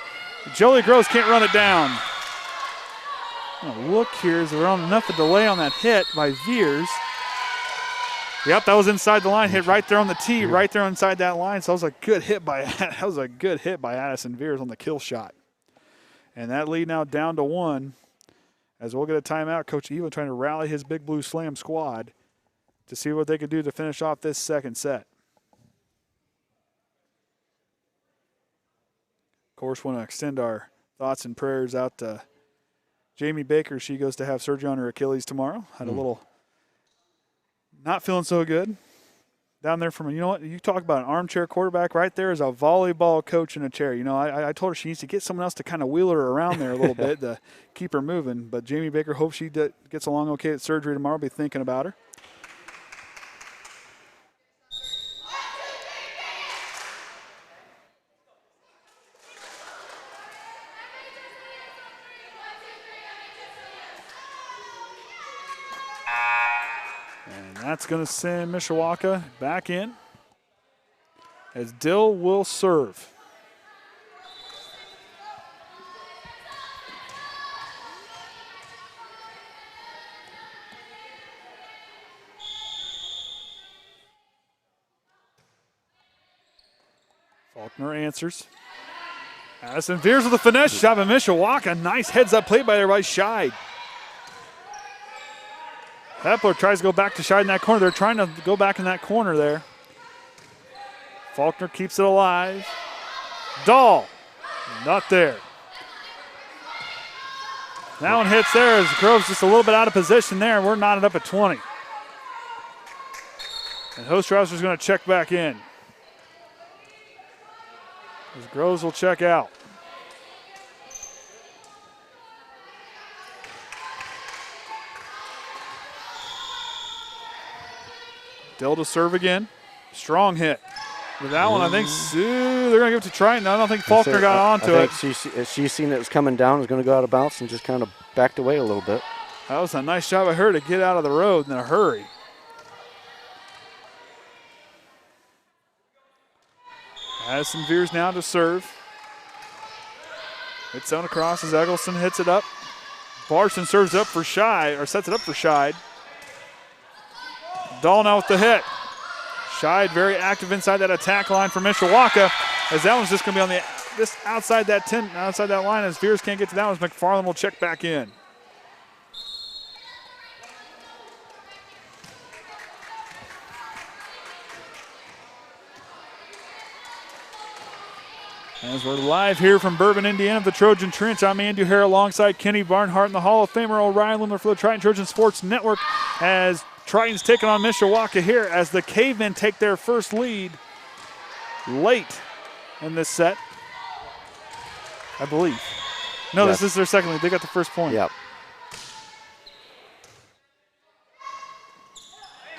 Jolie Groves can't run it down. Look here, is there enough of delay on that hit by Veers? Yep, that was inside the line, hit right there on the tee, right there inside that line. So that was a good hit by Addison Veers on the kill shot. And that lead now down to 1. As we'll get a timeout, Coach Ewan trying to rally his Big Blue Slam squad to see what they could do to finish off this second set. Of course, want to extend our thoughts and prayers out to Jamie Baker. She goes to have surgery on her Achilles tomorrow. Had a little not feeling so good down there from, you know what, you talk about an armchair quarterback, right there is a volleyball coach in a chair. You know, I told her she needs to get someone else to kind of wheel her around there a little bit to keep her moving. But Jamie Baker hopes she gets along okay at surgery tomorrow. Be thinking about her. That's going to send Mishawaka back in as Dill will serve. Faulkner answers. Addison Veers with a finesse shot by Mishawaka. Nice heads-up play by there by Scheid. Hepler tries to go back to Scheid in that corner. They're trying to go back in that corner there. Faulkner keeps it alive. Dahl, not there. That one hits there as Groves just a little bit out of position there, and we're knotted up at 20. And Hostrauser's going to check back in. As Groves will check out. Dill to serve again. Strong hit. With that one, I think they're going to give it to Triton. I don't think Faulkner got onto it. She seen it was coming down, was going to go out of bounds, and just kind of backed away a little bit. That was a nice job by her to get out of the road in a hurry. Addison Veers now to serve. It's on across as Eggleston hits it up. Barson serves up for Scheid, or sets it up for Scheid. Dahl now with the hit. Scheid very active inside that attack line for Mishawaka, as that one's just going to be on just outside that line as Veers can't get to that one. McFarland will check back in. As we're live here from Bourbon, Indiana, the Trojan Trench, I'm Andy O'Hara alongside Kenny Barnhart and the Hall of Famer Orion Lemler for the Triton Trojan Sports Network, as Triton's taking on Mishawaka here as the Cavemen take their first lead late in this set, I believe. No, yes. This is their second lead. They got the first point. Yep.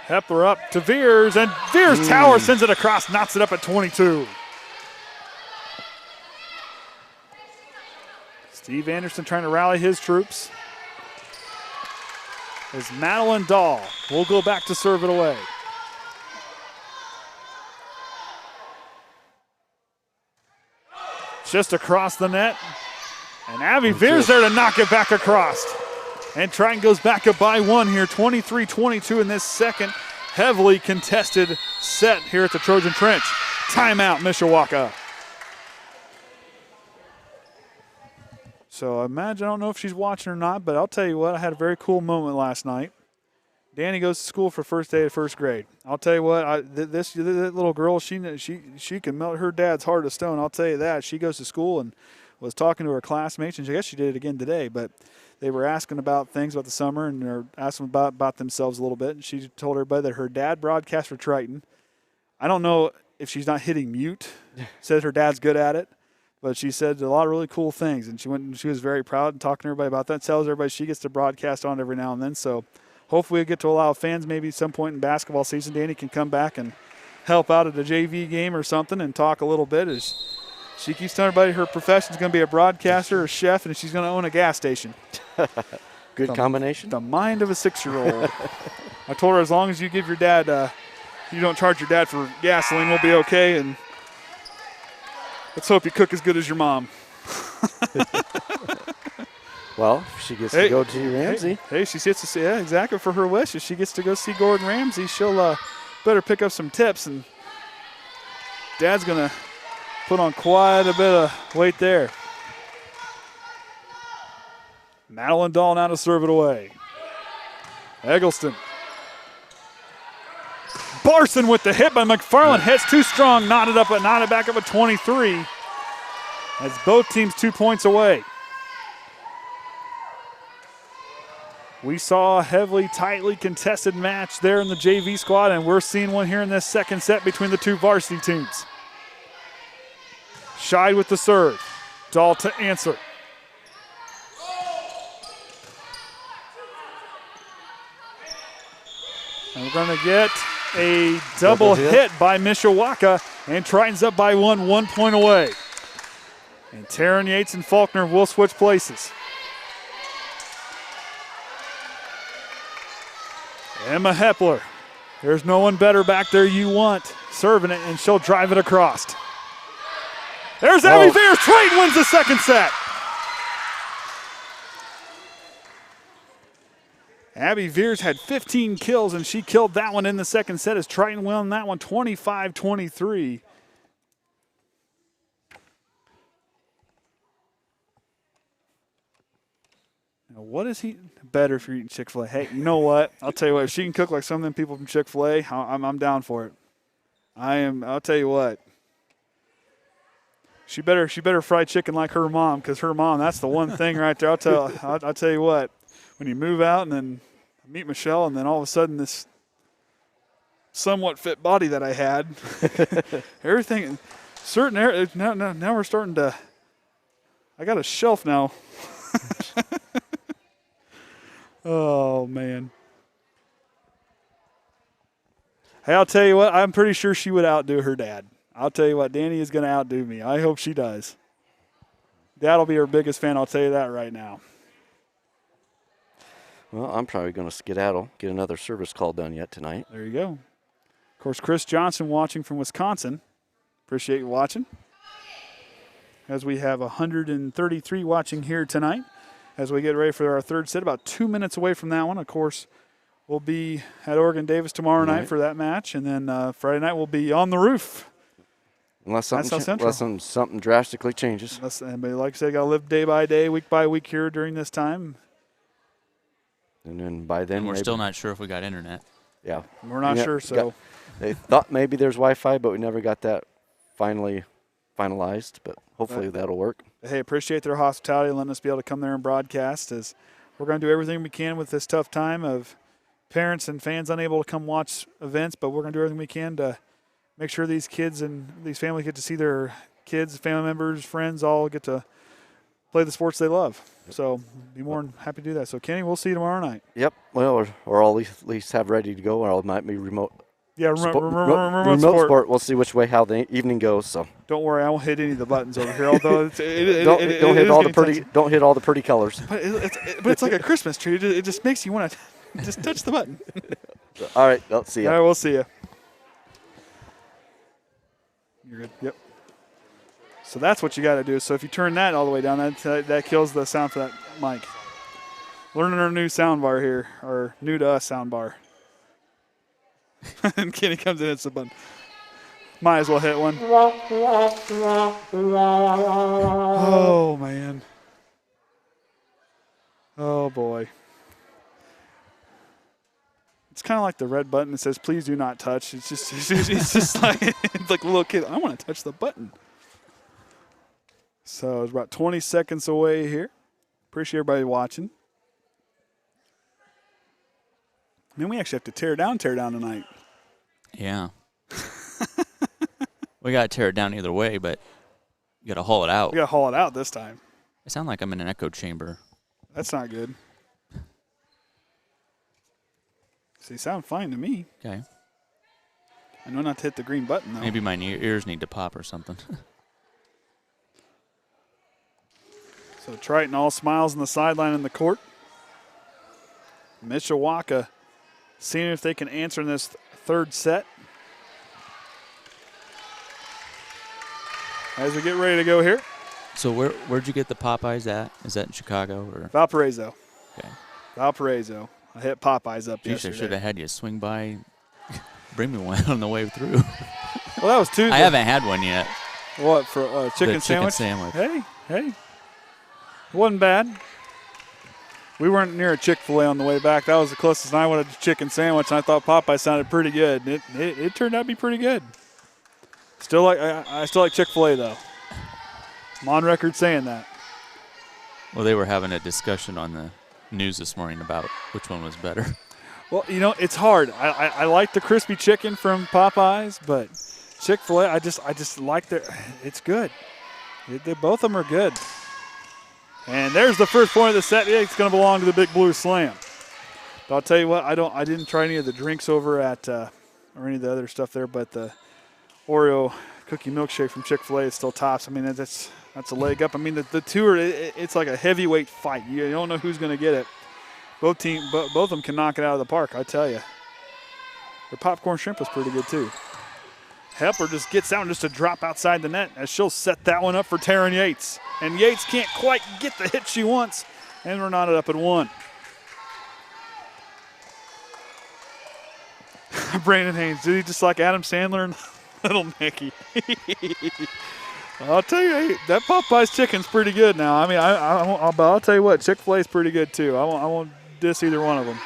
Hepler up to Veers, and Veers Tower sends it across, knocks it up at 22. Steve Anderson trying to rally his troops. As Madeline Dahl will go back to serve it away. Just across the net. And Abby Veers there to knock it back across. And Triton goes back up by 1 here, 23-22 in this second heavily contested set here at the Trojan Trench. Timeout, Mishawaka. So I don't know if she's watching or not, but I'll tell you what, I had a very cool moment last night. Danny goes to school for first day of first grade. I'll tell you what, this little girl, she can melt her dad's heart of stone. I'll tell you that. She goes to school and was talking to her classmates, and I guess she did it again today, but they were asking about things about the summer and they're asking about themselves a little bit. And she told everybody that her dad broadcast for Triton. I don't know if she's not hitting mute, said her dad's good at it. But she said a lot of really cool things, and she was very proud and talking to everybody about that. Tells everybody she gets to broadcast on every now and then. So hopefully we'll get to allow fans maybe some point in basketball season. Danny can come back and help out at a JV game or something and talk a little bit. As she keeps telling everybody her profession is going to be a broadcaster, a chef, and she's going to own a gas station. Good combination. The mind of a 6-year-old. I told her as long as you give your dad, you don't charge your dad for gasoline, we'll be okay. And let's hope you cook as good as your mom. Well, if she gets to go to Ramsey. Hey, she gets to see, yeah, exactly, for her wish. If she gets to go see Gordon Ramsay, she'll better pick up some tips. And Dad's going to put on quite a bit of weight there. Madeline Dahl now to serve it away. Eggleston. Barson with the hit by McFarland. Hits too strong, knotted back up at 23. As both teams 2 points away. We saw a heavily, tightly contested match there in the JV squad, and we're seeing one here in this second set between the two varsity teams. Scheid with the serve. Dahl to answer. And we're going to get a double hit by Mishawaka, and Triton's up by 1 point away. And Taryn Yates and Faulkner will switch places. Emma Hepler. There's no one better back there you want. Serving it, and she'll drive it across. There's Abby Veers. Triton wins the second set. Abby Veers had 15 kills, and she killed that one in the second set as Triton won that one 25-23. Now, what is he better if you're eating Chick-fil-A? Hey, you know what? I'll tell you what. If she can cook like some of them people from Chick-fil-A, I'm down for it. I'll tell you what. She better fry chicken like her mom, because her mom, that's the one thing right there. I'll tell you what. When you move out and then meet Michelle, and then all of a sudden this somewhat fit body that I had, everything, certain areas, now we're starting to, I got a shelf now. Oh, man. Hey, I'll tell you what, I'm pretty sure she would outdo her dad. I'll tell you what, Danny is going to outdo me. I hope she does. Dad will be her biggest fan, I'll tell you that right now. Well, I'm probably going to skedaddle, get another service call done yet tonight. There you go. Of course, Chris Johnson watching from Wisconsin. Appreciate you watching. As we have 133 watching here tonight. As we get ready for our third set, about 2 minutes away from that one. Of course, we'll be at Oregon Davis tomorrow night for that match. And then Friday night we'll be on the roof. Unless something drastically changes. But like I said, got to live day by day, week by week here during this time. And then by then, we're still not sure if we got internet. Yeah. We're not sure, so. They thought maybe there's Wi-Fi, but we never got that finalized, but hopefully that'll work. Hey, appreciate their hospitality and letting us be able to come there and broadcast, as we're going to do everything we can with this tough time of parents and fans unable to come watch events, but we're going to do everything we can to make sure these kids and these families get to see their kids, family members, friends all get to play the sports they love. So be more than happy to do that. So, Kenny, we'll see you tomorrow night. Yep. Well, or I'll at least have ready to go, or I might be remote. Yeah, remote sport. We'll see which way how the evening goes. So don't worry, I won't hit any of the buttons over here. Although don't hit all the pretty colors. But it's like a Christmas tree. It just makes you want to just touch the button. All right, I'll see you. All right, we'll see you. You're good. Yep. So that's what you got to do. So if you turn that all the way down, that kills the sound for that mic. Learning our new sound bar here, or new to us sound bar. And Kenny comes in and hits the button. Might as well hit one. Oh, man. Oh, boy. It's kind of like the red button that says, please do not touch. It's just like, it's like a little kid. I want to touch the button. So it's about 20 seconds away here. Appreciate everybody watching. Man, we actually have to tear down tonight. Yeah. We got to tear it down either way, but you got to haul it out. We got to haul it out this time. I sound like I'm in an echo chamber. That's not good. See, sound fine to me. Okay. I know not to hit the green button, though. Maybe my ears need to pop or something. So Triton all smiles on the sideline in the court. Mishawaka seeing if they can answer in this third set. As we get ready to go here. So where'd you get the Popeyes at? Is that in Chicago or? Valparaiso. Okay. Valparaiso. I hit Popeyes up Jeez, yesterday. I should have had you swing by, bring me one on the way through. Well, that was Tuesday. I haven't had one yet. What, for chicken sandwich? Chicken sandwich. Hey. It wasn't bad. We weren't near a Chick-fil-A on the way back. That was the closest I wanted to chicken sandwich, and I thought Popeye sounded pretty good. It turned out to be pretty good. I still like Chick-fil-A, though. I'm on record saying that. Well, they were having a discussion on the news this morning about which one was better. Well, it's hard. I like the crispy chicken from Popeyes, but Chick-fil-A, I just like it's good. Both of them are good. And there's the first point of the set. It's going to belong to the Big Blue Slam. But I'll tell you what, I didn't try any of the drinks over at or any of the other stuff there, but the Oreo cookie milkshake from Chick-fil-A is still tops. I mean, that's a leg up. I mean, the two are it's like a heavyweight fight. You don't know who's going to get it. Both of them can knock it out of the park, I tell you. The popcorn shrimp was pretty good too. Hepler just gets out and just a drop outside the net as she'll set that one up for Taryn Yates. And Yates can't quite get the hit she wants, and we're knotted up at 1. Brandon Haynes, did he just like Adam Sandler and Little Nicky? I'll tell you, that Popeye's chicken's pretty good now. I mean, I'll tell you what, Chick-fil-A's pretty good too. I won't diss either one of them.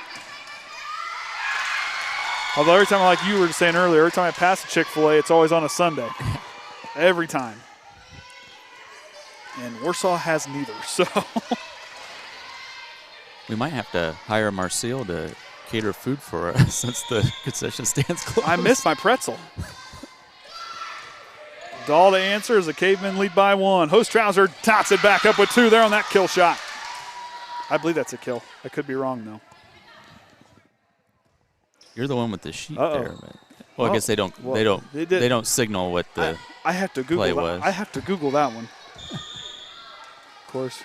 Although every time, like you were saying earlier, every time I pass a Chick-fil-A, it's always on a Sunday. Every time. And Warsaw has neither, so. We might have to hire Marcel to cater food for us since the concession stand's closed. I missed my pretzel. Dahl to answer as the Cavemen lead by 1. Host Trouser tots it back up with 2 there on that kill shot. I believe that's a kill. I could be wrong, though. You're the one with the sheet Uh-oh. there. But, I guess they don't signal what the I have to Google play that. was. I have to Google that one. Of course,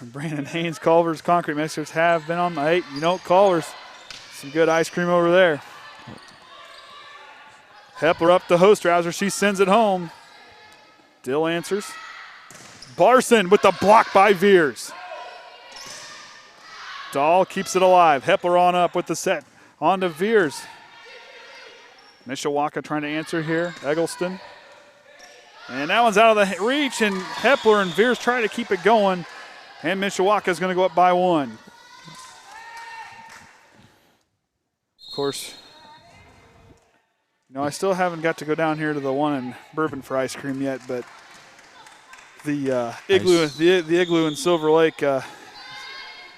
Brandon Haynes, Culver's Concrete Mixers have been on the 8. Culver's, some good ice cream over there. Hepler up to Hostrouser. She sends it home. Dill answers. Barson with the block by Veers. Dahl keeps it alive. Hepler on up with the set. On to Veers. Mishawaka trying to answer here. Eggleston. And that one's out of the reach, and Hepler and Veers try to keep it going. And Mishawaka is going to go up by 1. Of course, I still haven't got to go down here to the one in Bourbon for ice cream yet, but the igloo, the igloo in Silver Lake is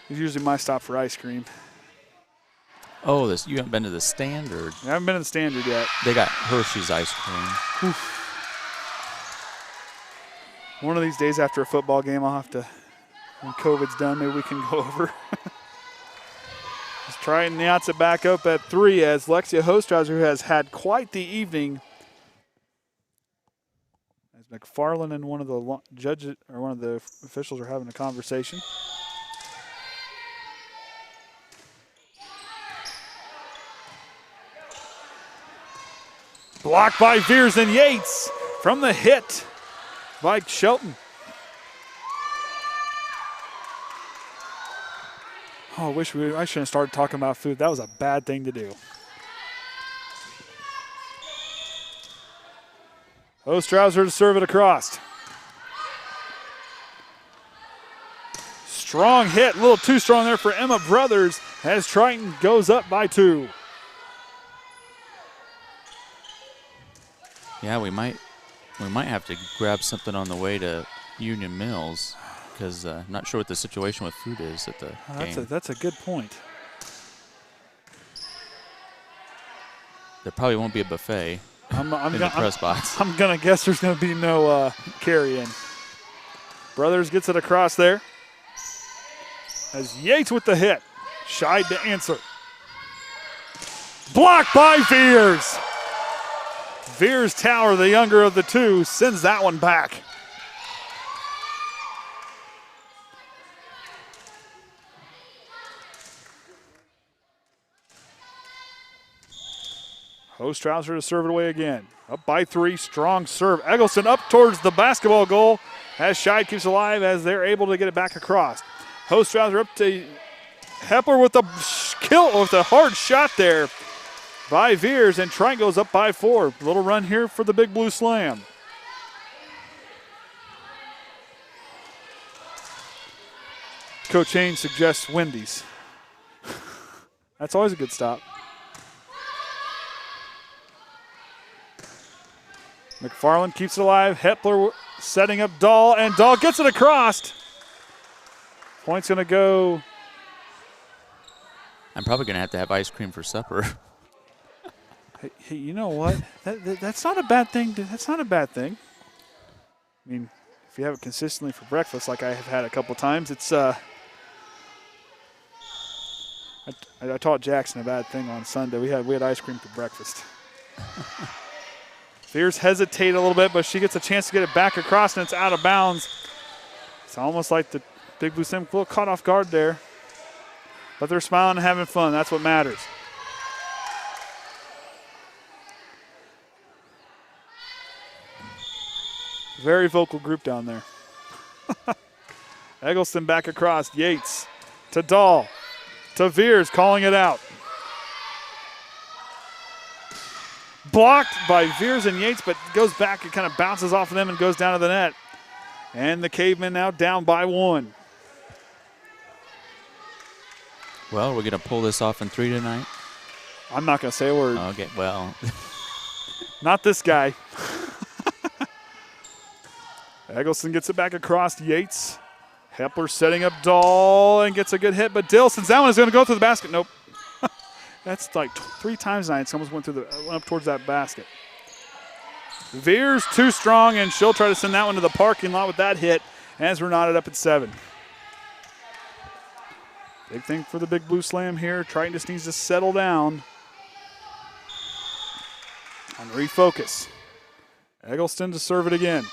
usually my stop for ice cream. Oh, you haven't been to the Standard? I haven't been to the Standard yet. They got Hershey's ice cream. Oof. One of these days after a football game, I'll have to, when COVID's done, maybe we can go over. Let's try and knots it back up at 3 as Lexia Hostrouser, who has had quite the evening, as McFarland and one of the judges or one of the officials are having a conversation. Blocked by Veers and Yates from the hit by Shelton. Oh, I shouldn't have started talking about food. That was a bad thing to do. Ostrauser to serve it across. Strong hit, a little too strong there for Emma Brothers as Triton goes up by 2. Yeah, we might have to grab something on the way to Union Mills because I'm not sure what the situation with food is at the game. That's a good point. There probably won't be a buffet in the press box. I'm going to guess there's going to be no carry-in. Brothers gets it across there. As Yates with the hit. Shied to answer. Blocked by Veers. Veers Tower, the younger of the two, sends that one back. Ostrauser to serve it away again. Up by 3, strong serve. Eggleston up towards the basketball goal as Scheid keeps alive as they're able to get it back across. Ostrauser up to Hepler with a hard shot there by Veers, and Triton goes up by 4. Little run here for the Big Blue Slam. Coach Haynes suggests Wendy's. That's always a good stop. McFarland keeps it alive. Hepler setting up Dahl, and Dahl gets it across. Point's going to go. I'm probably going to have ice cream for supper. Hey, you know what? That's not a bad thing. That's not a bad thing. I mean, if you have it consistently for breakfast, like I have had a couple times, it's. I taught Jackson a bad thing on Sunday. We had ice cream for breakfast. Veers hesitate a little bit, but she gets a chance to get it back across, and it's out of bounds. It's almost like the Big Blue Sim a little caught off guard there. But they're smiling and having fun. That's what matters. Very vocal group down there. Eggleston back across. Yates to Dahl. To Veers, calling it out. Blocked by Veers and Yates, but goes back. It kind of bounces off of them and goes down to the net. And the Cavemen now down by 1. Well, we're going to pull this off in 3 tonight. I'm not going to say a word. Okay, well. Not this guy. Eggleston gets it back across. Yates. Hepler setting up Dahl and gets a good hit, but Dillson's that one is going to go through the basket. Nope. That's like 3 times tonight. Someone's went up towards that basket. Veers too strong, and she'll try to send that one to the parking lot with that hit as we're knotted up at 7. Big thing for the Big Blue Slam here. Triton just needs to settle down and refocus. Eggleston to serve it again.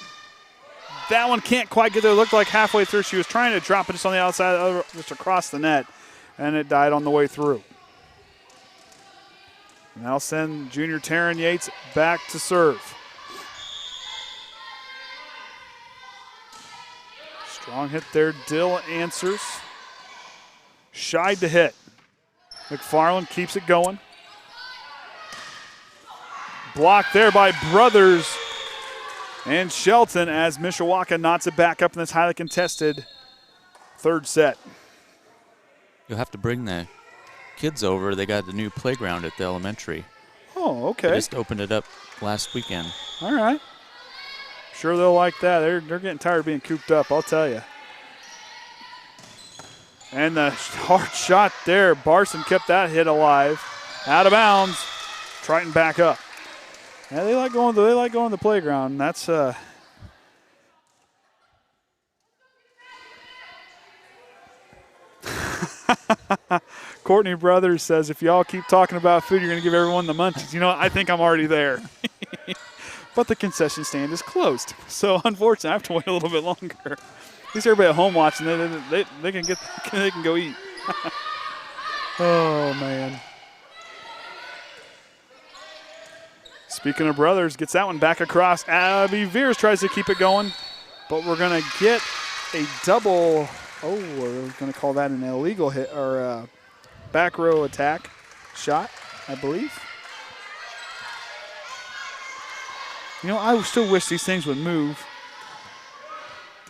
That one can't quite get there. It looked like halfway through she was trying to drop it just on the outside, just across the net, and it died on the way through. Now send junior Taryn Yates back to serve. Strong hit there. Dill answers. Shied to hit. McFarland keeps it going. Blocked there by Brothers and Shelton as Mishawaka knots it back up in this highly contested 3rd set. You'll have to bring the kids over. They got the new playground at the elementary. Oh, okay. They just opened it up last weekend. All right. Sure they'll like that. They're getting tired of being cooped up, I'll tell you. And the hard shot there. Barson kept that hit alive. Out of bounds. Triton back up. Yeah, they like going to the playground. That's Courtney Brothers says, if y'all keep talking about food, you're going to give everyone the munchies. You know, I think I'm already there. But the concession stand is closed. So, unfortunately, I have to wait a little bit longer. At least everybody at home watching, they can go eat. Oh, man. Speaking of Brothers, gets that one back across. Abby Veers tries to keep it going, but we're going to get a double. Oh, we're going to call that an illegal hit or a back row attack shot, I believe. You know, I still wish these things would move.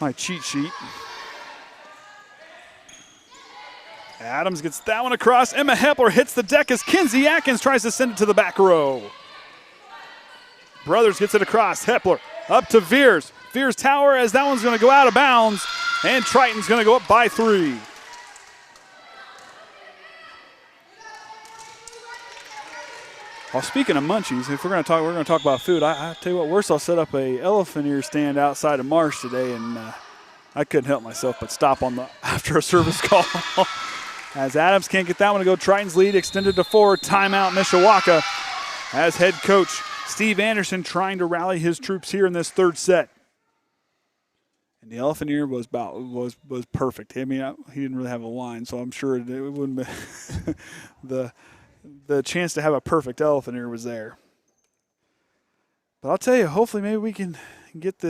My cheat sheet. Adams gets that one across. Emma Hepler hits the deck as Kinsey Atkins tries to send it to the back row. Brothers gets it across. Hepler up to Veers. Veers tower as that one's going to go out of bounds. And Triton's going to go up by 3. Well, speaking of munchies, if we're going to talk about food. I tell you what, Warsaw set up a elephant ear stand outside of Marsh today, and I couldn't help myself but stop on the after a service call. As Adams can't get that one to go. Triton's lead extended to 4. Timeout Mishawaka. As head coach Steve Anderson trying to rally his troops here in this third set. And the elephant ear was perfect. I mean, he didn't really have a line, so I'm sure it wouldn't be the chance to have a perfect elephant ear was there. But I'll tell you, hopefully maybe we can get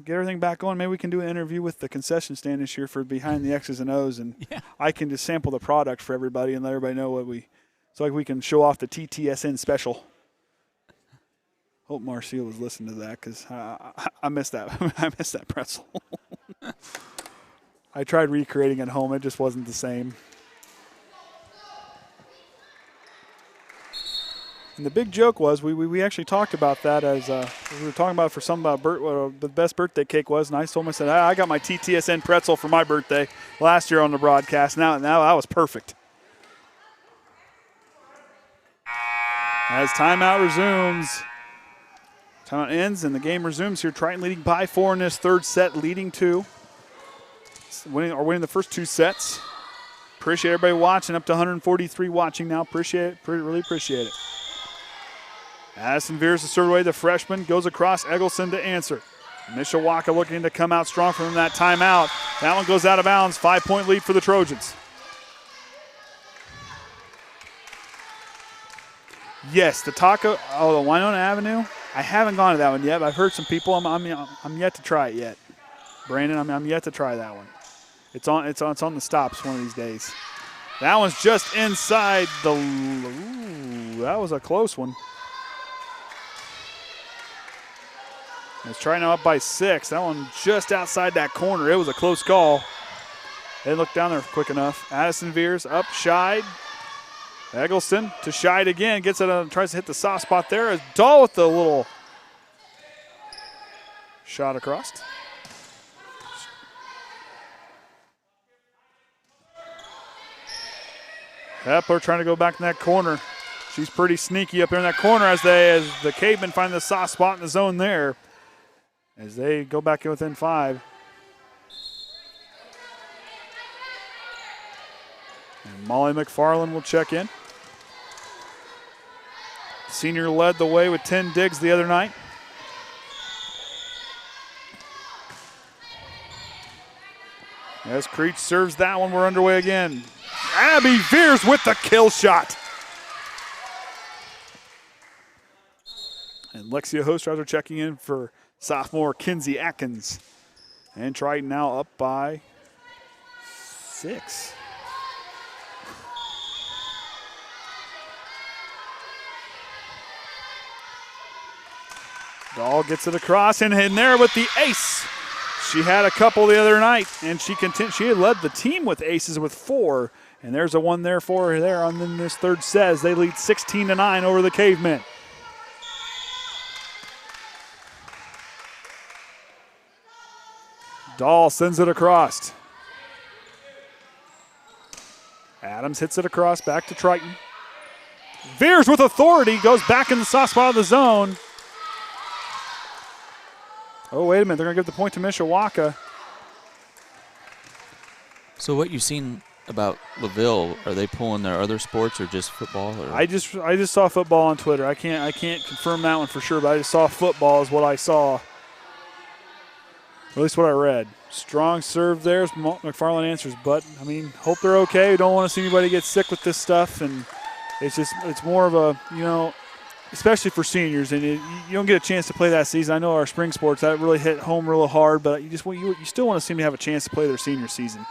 everything back on. Maybe we can do an interview with the concession stand this year for behind the X's and O's, and I can just sample the product for everybody and let everybody know so we can show off the TTSN special. Hope Marcia was listening to that because I missed that. I missed that pretzel. I tried recreating it at home. It just wasn't the same. And the big joke was we actually talked about that as we were talking about what the best birthday cake was, and I told him, I said, I got my TTSN pretzel for my birthday last year on the broadcast. Now that was perfect. As timeout resumes. Timeout ends and the game resumes here. Triton leading by 4 in this third set, leading 2. Winning the first 2 sets. Appreciate everybody watching. Up to 143 watching now. Really appreciate it. Addison Veers to serve away. The freshman goes across. Eggleston to answer. Mishawaka looking to come out strong from that timeout. That one goes out of bounds. 5-point lead for the Trojans. Yes, the Winona Avenue. I haven't gone to that one yet, but I've heard some people. I'm yet to try it yet. Brandon, I'm yet to try that one. It's on the stops one of these days. That one's just inside the. Ooh, that was a close one. It's Triton up by 6. That one just outside that corner. It was a close call. They didn't look down there quick enough. Addison Veers up, Scheid. Eggleston to Scheid again. Gets it, tries to hit the soft spot there. As Dahl with the little shot across. Hepler trying to go back in that corner. She's pretty sneaky up there in that corner as the Cavemen find the soft spot in the zone there. As they go back in within 5. And Molly McFarland will check in. Senior led the way with 10 digs the other night. As Creech serves that one, we're underway again. Abby Veers with the kill shot. And Lexia Hostrauser checking in for sophomore Kinsey Atkins. And Triton now up by 6. Dahl gets it across and in there with the ace. She had a couple the other night, and she had led the team with aces with 4. And there's a one there for her there on this third set as they lead 16-9 over the Cavemen. Dahl sends it across. Adams hits it across, back to Triton. Veers with authority, goes back in the soft spot of the zone. Oh, wait a minute, they're going to give the point to Mishawaka. So what you've seen about LaVille, are they pulling their other sports or just football? Or? I just saw football on Twitter. I can't confirm that one for sure, but I just saw football is what I saw. Or at least what I read. Strong serve there. McFarland answers, but, I mean, hope they're okay. We don't want to see anybody get sick with this stuff, and it's more of a, especially for seniors, and you don't get a chance to play that season. I know our spring sports, that really hit home real hard, but you still want to see them have a chance to play their senior season.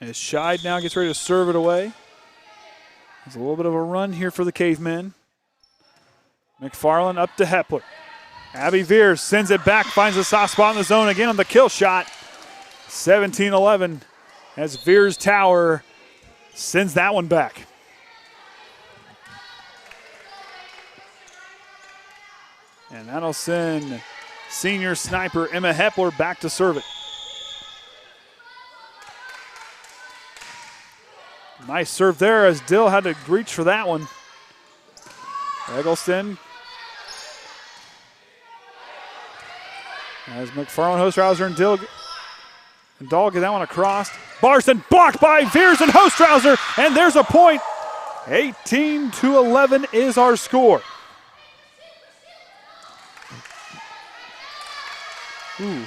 As Scheid now gets ready to serve it away. There's a little bit of a run here for the Cavemen. McFarland up to Hepler. Abby Veers sends it back, finds a soft spot in the zone again on the kill shot. 17-11 as Veers Tower sends that one back. And that'll send senior sniper Emma Hepler back to serve it. Nice serve there as Dill had to reach for that one. Eggleston. As McFarland, Hostrauser, and Dahl get that one across. Barson blocked by Veers and Hostrauser, and there's a point. 18-11 is our score. Ooh.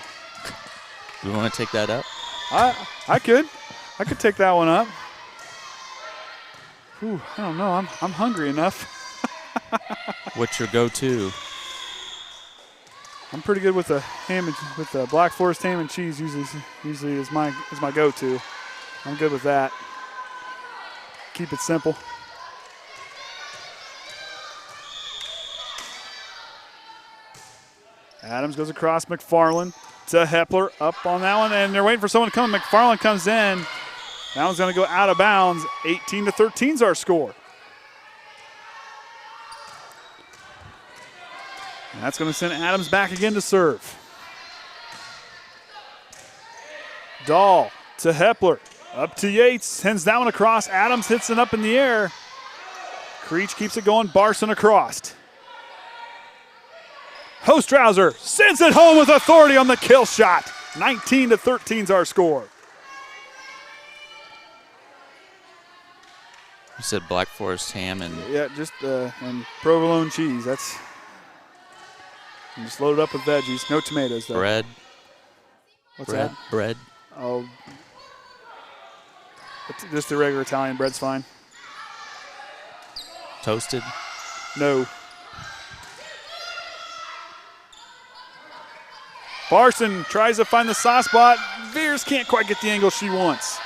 We want to take that up? I could take that one up. Ooh, I don't know. I'm hungry enough. What's your go-to? I'm pretty good with the with the Black Forest ham and cheese. Usually is my go-to. I'm good with that. Keep it simple. Adams goes across McFarland to Hepler, up on that one, and they're waiting for someone to come. McFarland comes in. That one's going to go out of bounds. 18-13 is our score. And that's going to send Adams back again to serve. Dahl to Hepler, up to Yates, sends that one across. Adams hits it up in the air. Creech keeps it going. Barson across. Hostrauser sends it home with authority on the kill shot. 19-13 is our score. You said Black Forest ham and... Yeah, just and provolone cheese. That's... And just load it up with veggies. No tomatoes, though. Bread. What's that? Bread. Oh, just the regular Italian bread's fine. Toasted. No. Barson tries to find the soft spot. Veers can't quite get the angle she wants.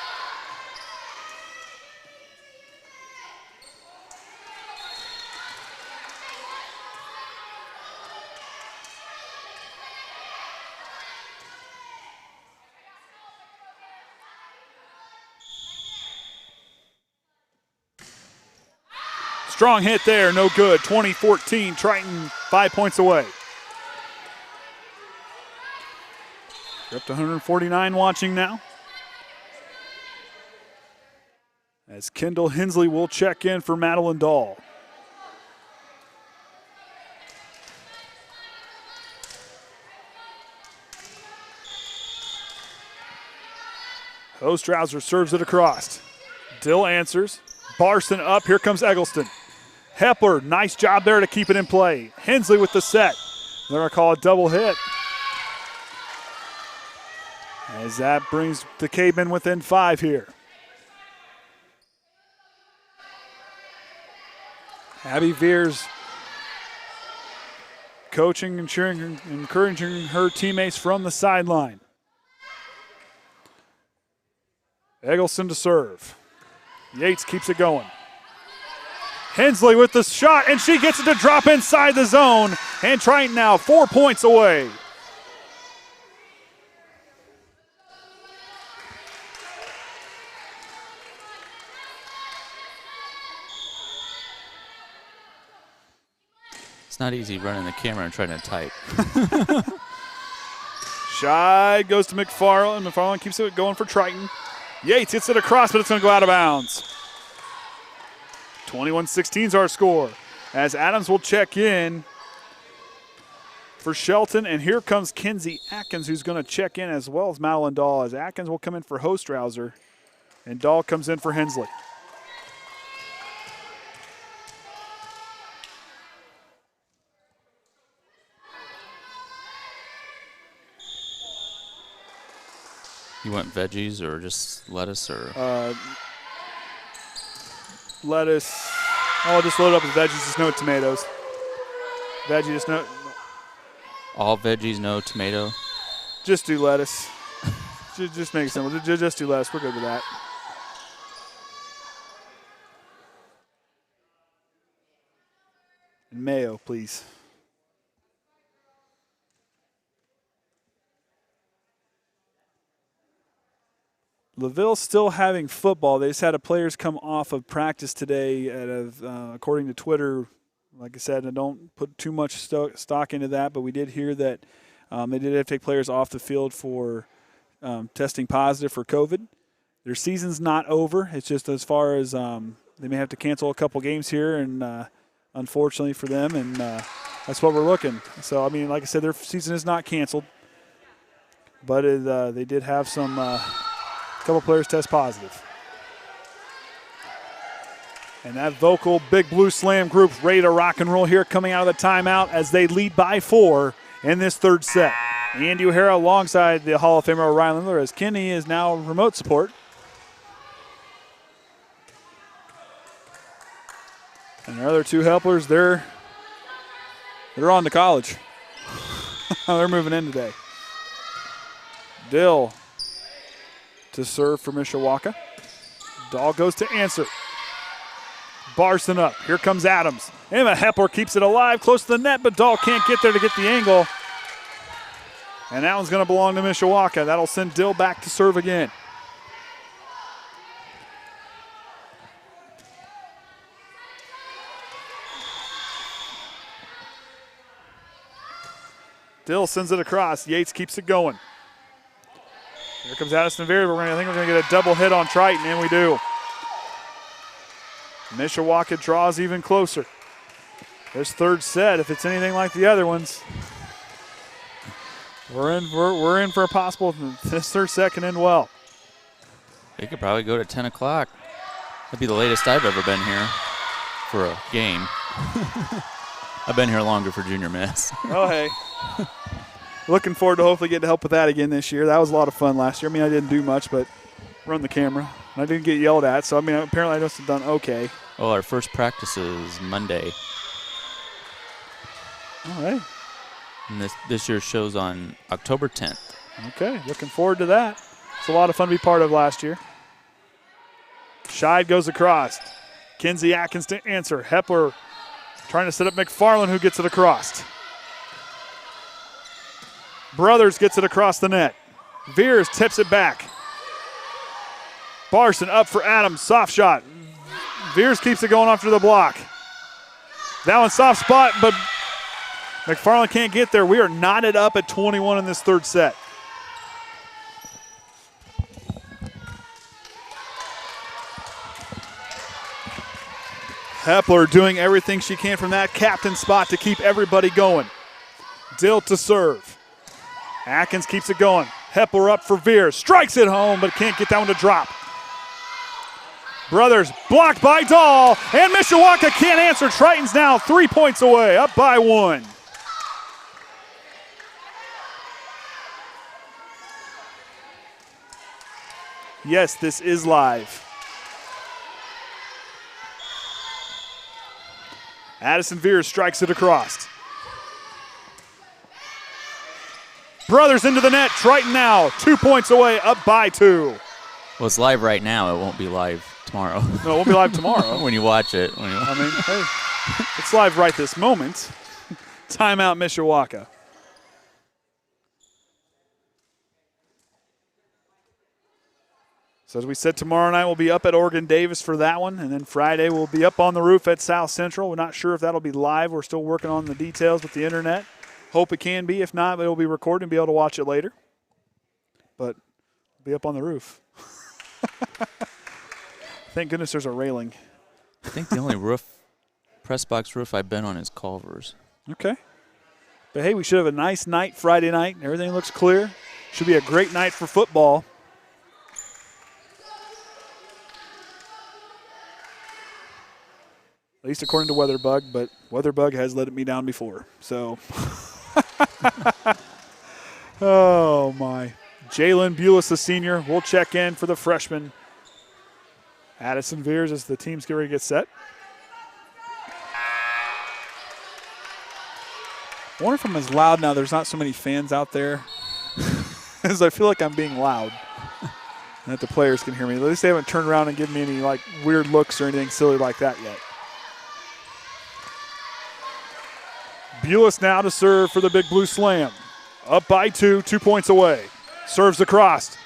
Strong hit there, no good. 20-14, Triton 5 points away. We're up to 149 watching now. As Kendall Hensley will check in for Madeline Dahl. Hostrauser serves it across. Dill answers. Barson up. Here comes Eggleston. Hepler, nice job there to keep it in play. Hensley with the set. They're going to call a double hit. As that brings the Cavemen within 5 here. Abby Veers coaching, encouraging her teammates from the sideline. Eggleston to serve. Yates keeps it going. Hensley with the shot, and she gets it to drop inside the zone. And Triton now 4 points away. It's not easy running the camera and trying to type. Shy goes to McFarland. McFarland keeps it going for Triton. Yates hits it across, but it's going to go out of bounds. 21-16 is our score. As Adams will check in for Shelton, and here comes Kenzie Atkins, who's going to check in as well as Madeline Dahl, as Atkins will come in for Hostrauser, and Dahl comes in for Hensley. You want veggies or just lettuce or? Lettuce. I'll just load it up with veggies, just no tomatoes. Veggie, just no. All veggies, no tomato? Just do lettuce. just make it simple. Just do lettuce. We're good with that. And mayo, please. LaVille still having football. They just had players come off of practice today, according to Twitter. Like I said, I don't put too much stock into that, but we did hear that they did have to take players off the field for testing positive for COVID. Their season's not over. It's just as far as they may have to cancel a couple games here, and unfortunately for them, and that's what we're looking. So, I mean, like I said, their season is not canceled, but they did have some couple players test positive. And that Vocal Big Blue Slam group ready to rock and roll here coming out of the timeout as they lead by 4 in this third set. Andy O'Hara alongside the Hall of Famer Orion Lemler as Kenny is now remote support. And our other two helpers, they're on to college. They're moving in today. Dill to serve for Mishawaka. Dahl goes to answer. Barson up. Here comes Adams. Emma Hepler keeps it alive close to the net, but Dahl can't get there to get the angle. And that one's going to belong to Mishawaka. That'll send Dill back to serve again. Dill sends it across. Yates keeps it going. Here comes Addison Veer. I think we're going to get a double hit on Triton, and we do. Mishawaka draws even closer. This third set, if it's anything like the other ones, we're in for a possible. This third set can end well. They could probably go to 10 o'clock. That'd be the latest I've ever been here for a game. I've been here longer for junior miss. Oh, hey. Looking forward to hopefully getting to help with that again this year. That was a lot of fun last year. I mean, I didn't do much, but run the camera. I didn't get yelled at, so I mean, apparently I must have done okay. Well, our first practice is Monday. All right. And this year's show's on October 10th. Okay, looking forward to that. It's a lot of fun to be part of last year. Scheid goes across. Kinsey Atkins to answer. Hepler trying to set up McFarland, who gets it across. Brothers gets it across the net. Veers tips it back. Barson up for Adams. Soft shot. Veers keeps it going after the block. That one's soft spot, but McFarland can't get there. We are knotted up at 21 in this third set. Hepler doing everything she can from that captain spot to keep everybody going. Dill to serve. Atkins keeps it going. Hepler up for Veer. Strikes it home, but can't get that one to drop. Brothers blocked by Dahl, and Mishawaka can't answer. Triton's now 3 points away, up by 1. Yes, this is live. Addison Veer strikes it across. Brothers into the net. Triton now 2 points away, up by 2. Well, it's live right now. It won't be live tomorrow. No, it won't be live tomorrow. when you watch it. I mean, hey, it's live right this moment. Timeout, Mishawaka. So as we said, tomorrow night we'll be up at Oregon Davis for that one, and then Friday we'll be up on the roof at South Central. We're not sure if that'll be live. We're still working on the details with the internet. Hope it can be. If not, it'll be recorded and be able to watch it later. But we'll be up on the roof. Thank goodness there's a railing. I think the only press box roof I've been on is Culver's. Okay. But hey, we should have a nice night Friday night. Everything looks clear. Should be a great night for football. At least according to WeatherBug, but WeatherBug has let me down before. So, oh my. Jalen Bulis, the senior, will check in for the freshman. Addison Veers as the teams get ready to get set. I wonder if I'm as loud now. There's not so many fans out there. As I feel like I'm being loud. And that the players can hear me. At least they haven't turned around and given me any like weird looks or anything silly like that yet. Bulis now to serve for the Big Blue Slam. Up by 2 points away. Serves across.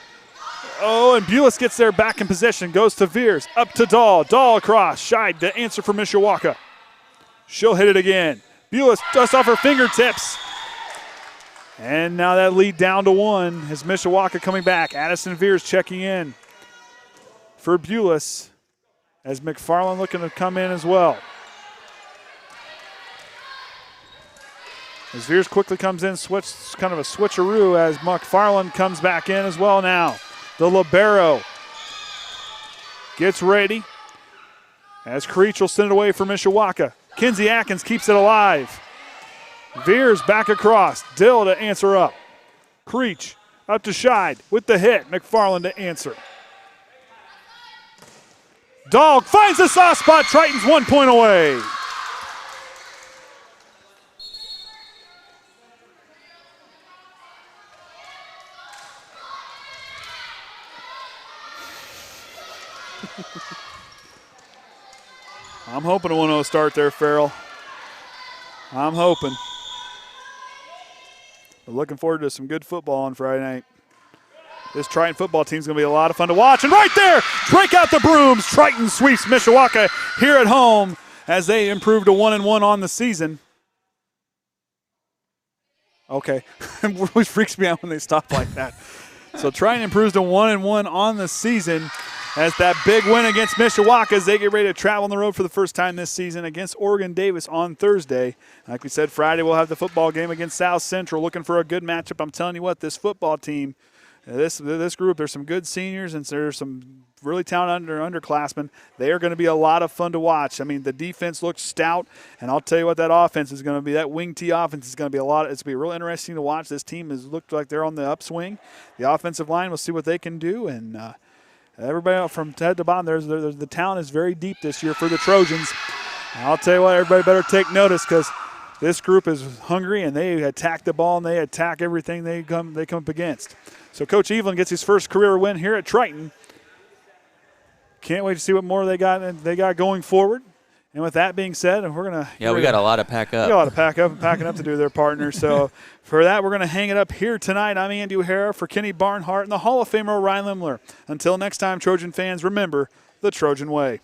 Oh, and Bulis gets there back in possession. Goes to Veers. Up to Dahl. Dahl across. Scheid to answer for Mishawaka. She'll hit it again. Bulis dusts off her fingertips. And now that lead down to 1 as Mishawaka coming back. Addison Veers checking in for Bulis as McFarland looking to come in as well. As Veers quickly comes in, kind of a switcheroo as McFarland comes back in as well now. The libero gets ready as Creech will send it away for Mishawaka. Kinsey Atkins keeps it alive. Veers back across. Dill to answer up. Creech up to Scheid with the hit. McFarland to answer. Dog finds the soft spot. Triton's 1 point away. I'm hoping a 1-0 start there, Farrell. I'm hoping. We're looking forward to some good football on Friday night. This Triton football team is going to be a lot of fun to watch. And right there, break out the brooms. Triton sweeps Mishawaka here at home as they improve to 1-1 on the season. Okay. It always freaks me out when they stop like that. So Triton improves to 1-1 on the season as that big win against Mishawaka as they get ready to travel on the road for the first time this season against Oregon Davis on Thursday. Like we said, Friday we'll have the football game against South Central, looking for a good matchup. I'm telling you what, this football team, this group, there's some good seniors and there's some really talented underclassmen. They are going to be a lot of fun to watch. I mean, the defense looks stout, and I'll tell you what, that offense is going to be. That wing T offense is going to be it's going to be real interesting to watch. This team has looked like they're on the upswing. The offensive line, we'll see what they can do, and everybody from head to bottom, the talent is very deep this year for the Trojans. And I'll tell you what, everybody better take notice because this group is hungry and they attack the ball and they attack everything they come up against. So Coach Evelyn gets his first career win here at Triton. Can't wait to see what more they got going forward. And with that being said, we're gonna we got a lot to pack up. We got a lot to packing up to do with their partners. So for that, we're gonna hang it up here tonight. I'm Andy O'Hara for Kenny Barnhart and the Hall of Famer Orion Lemler. Until next time, Trojan fans, remember the Trojan way.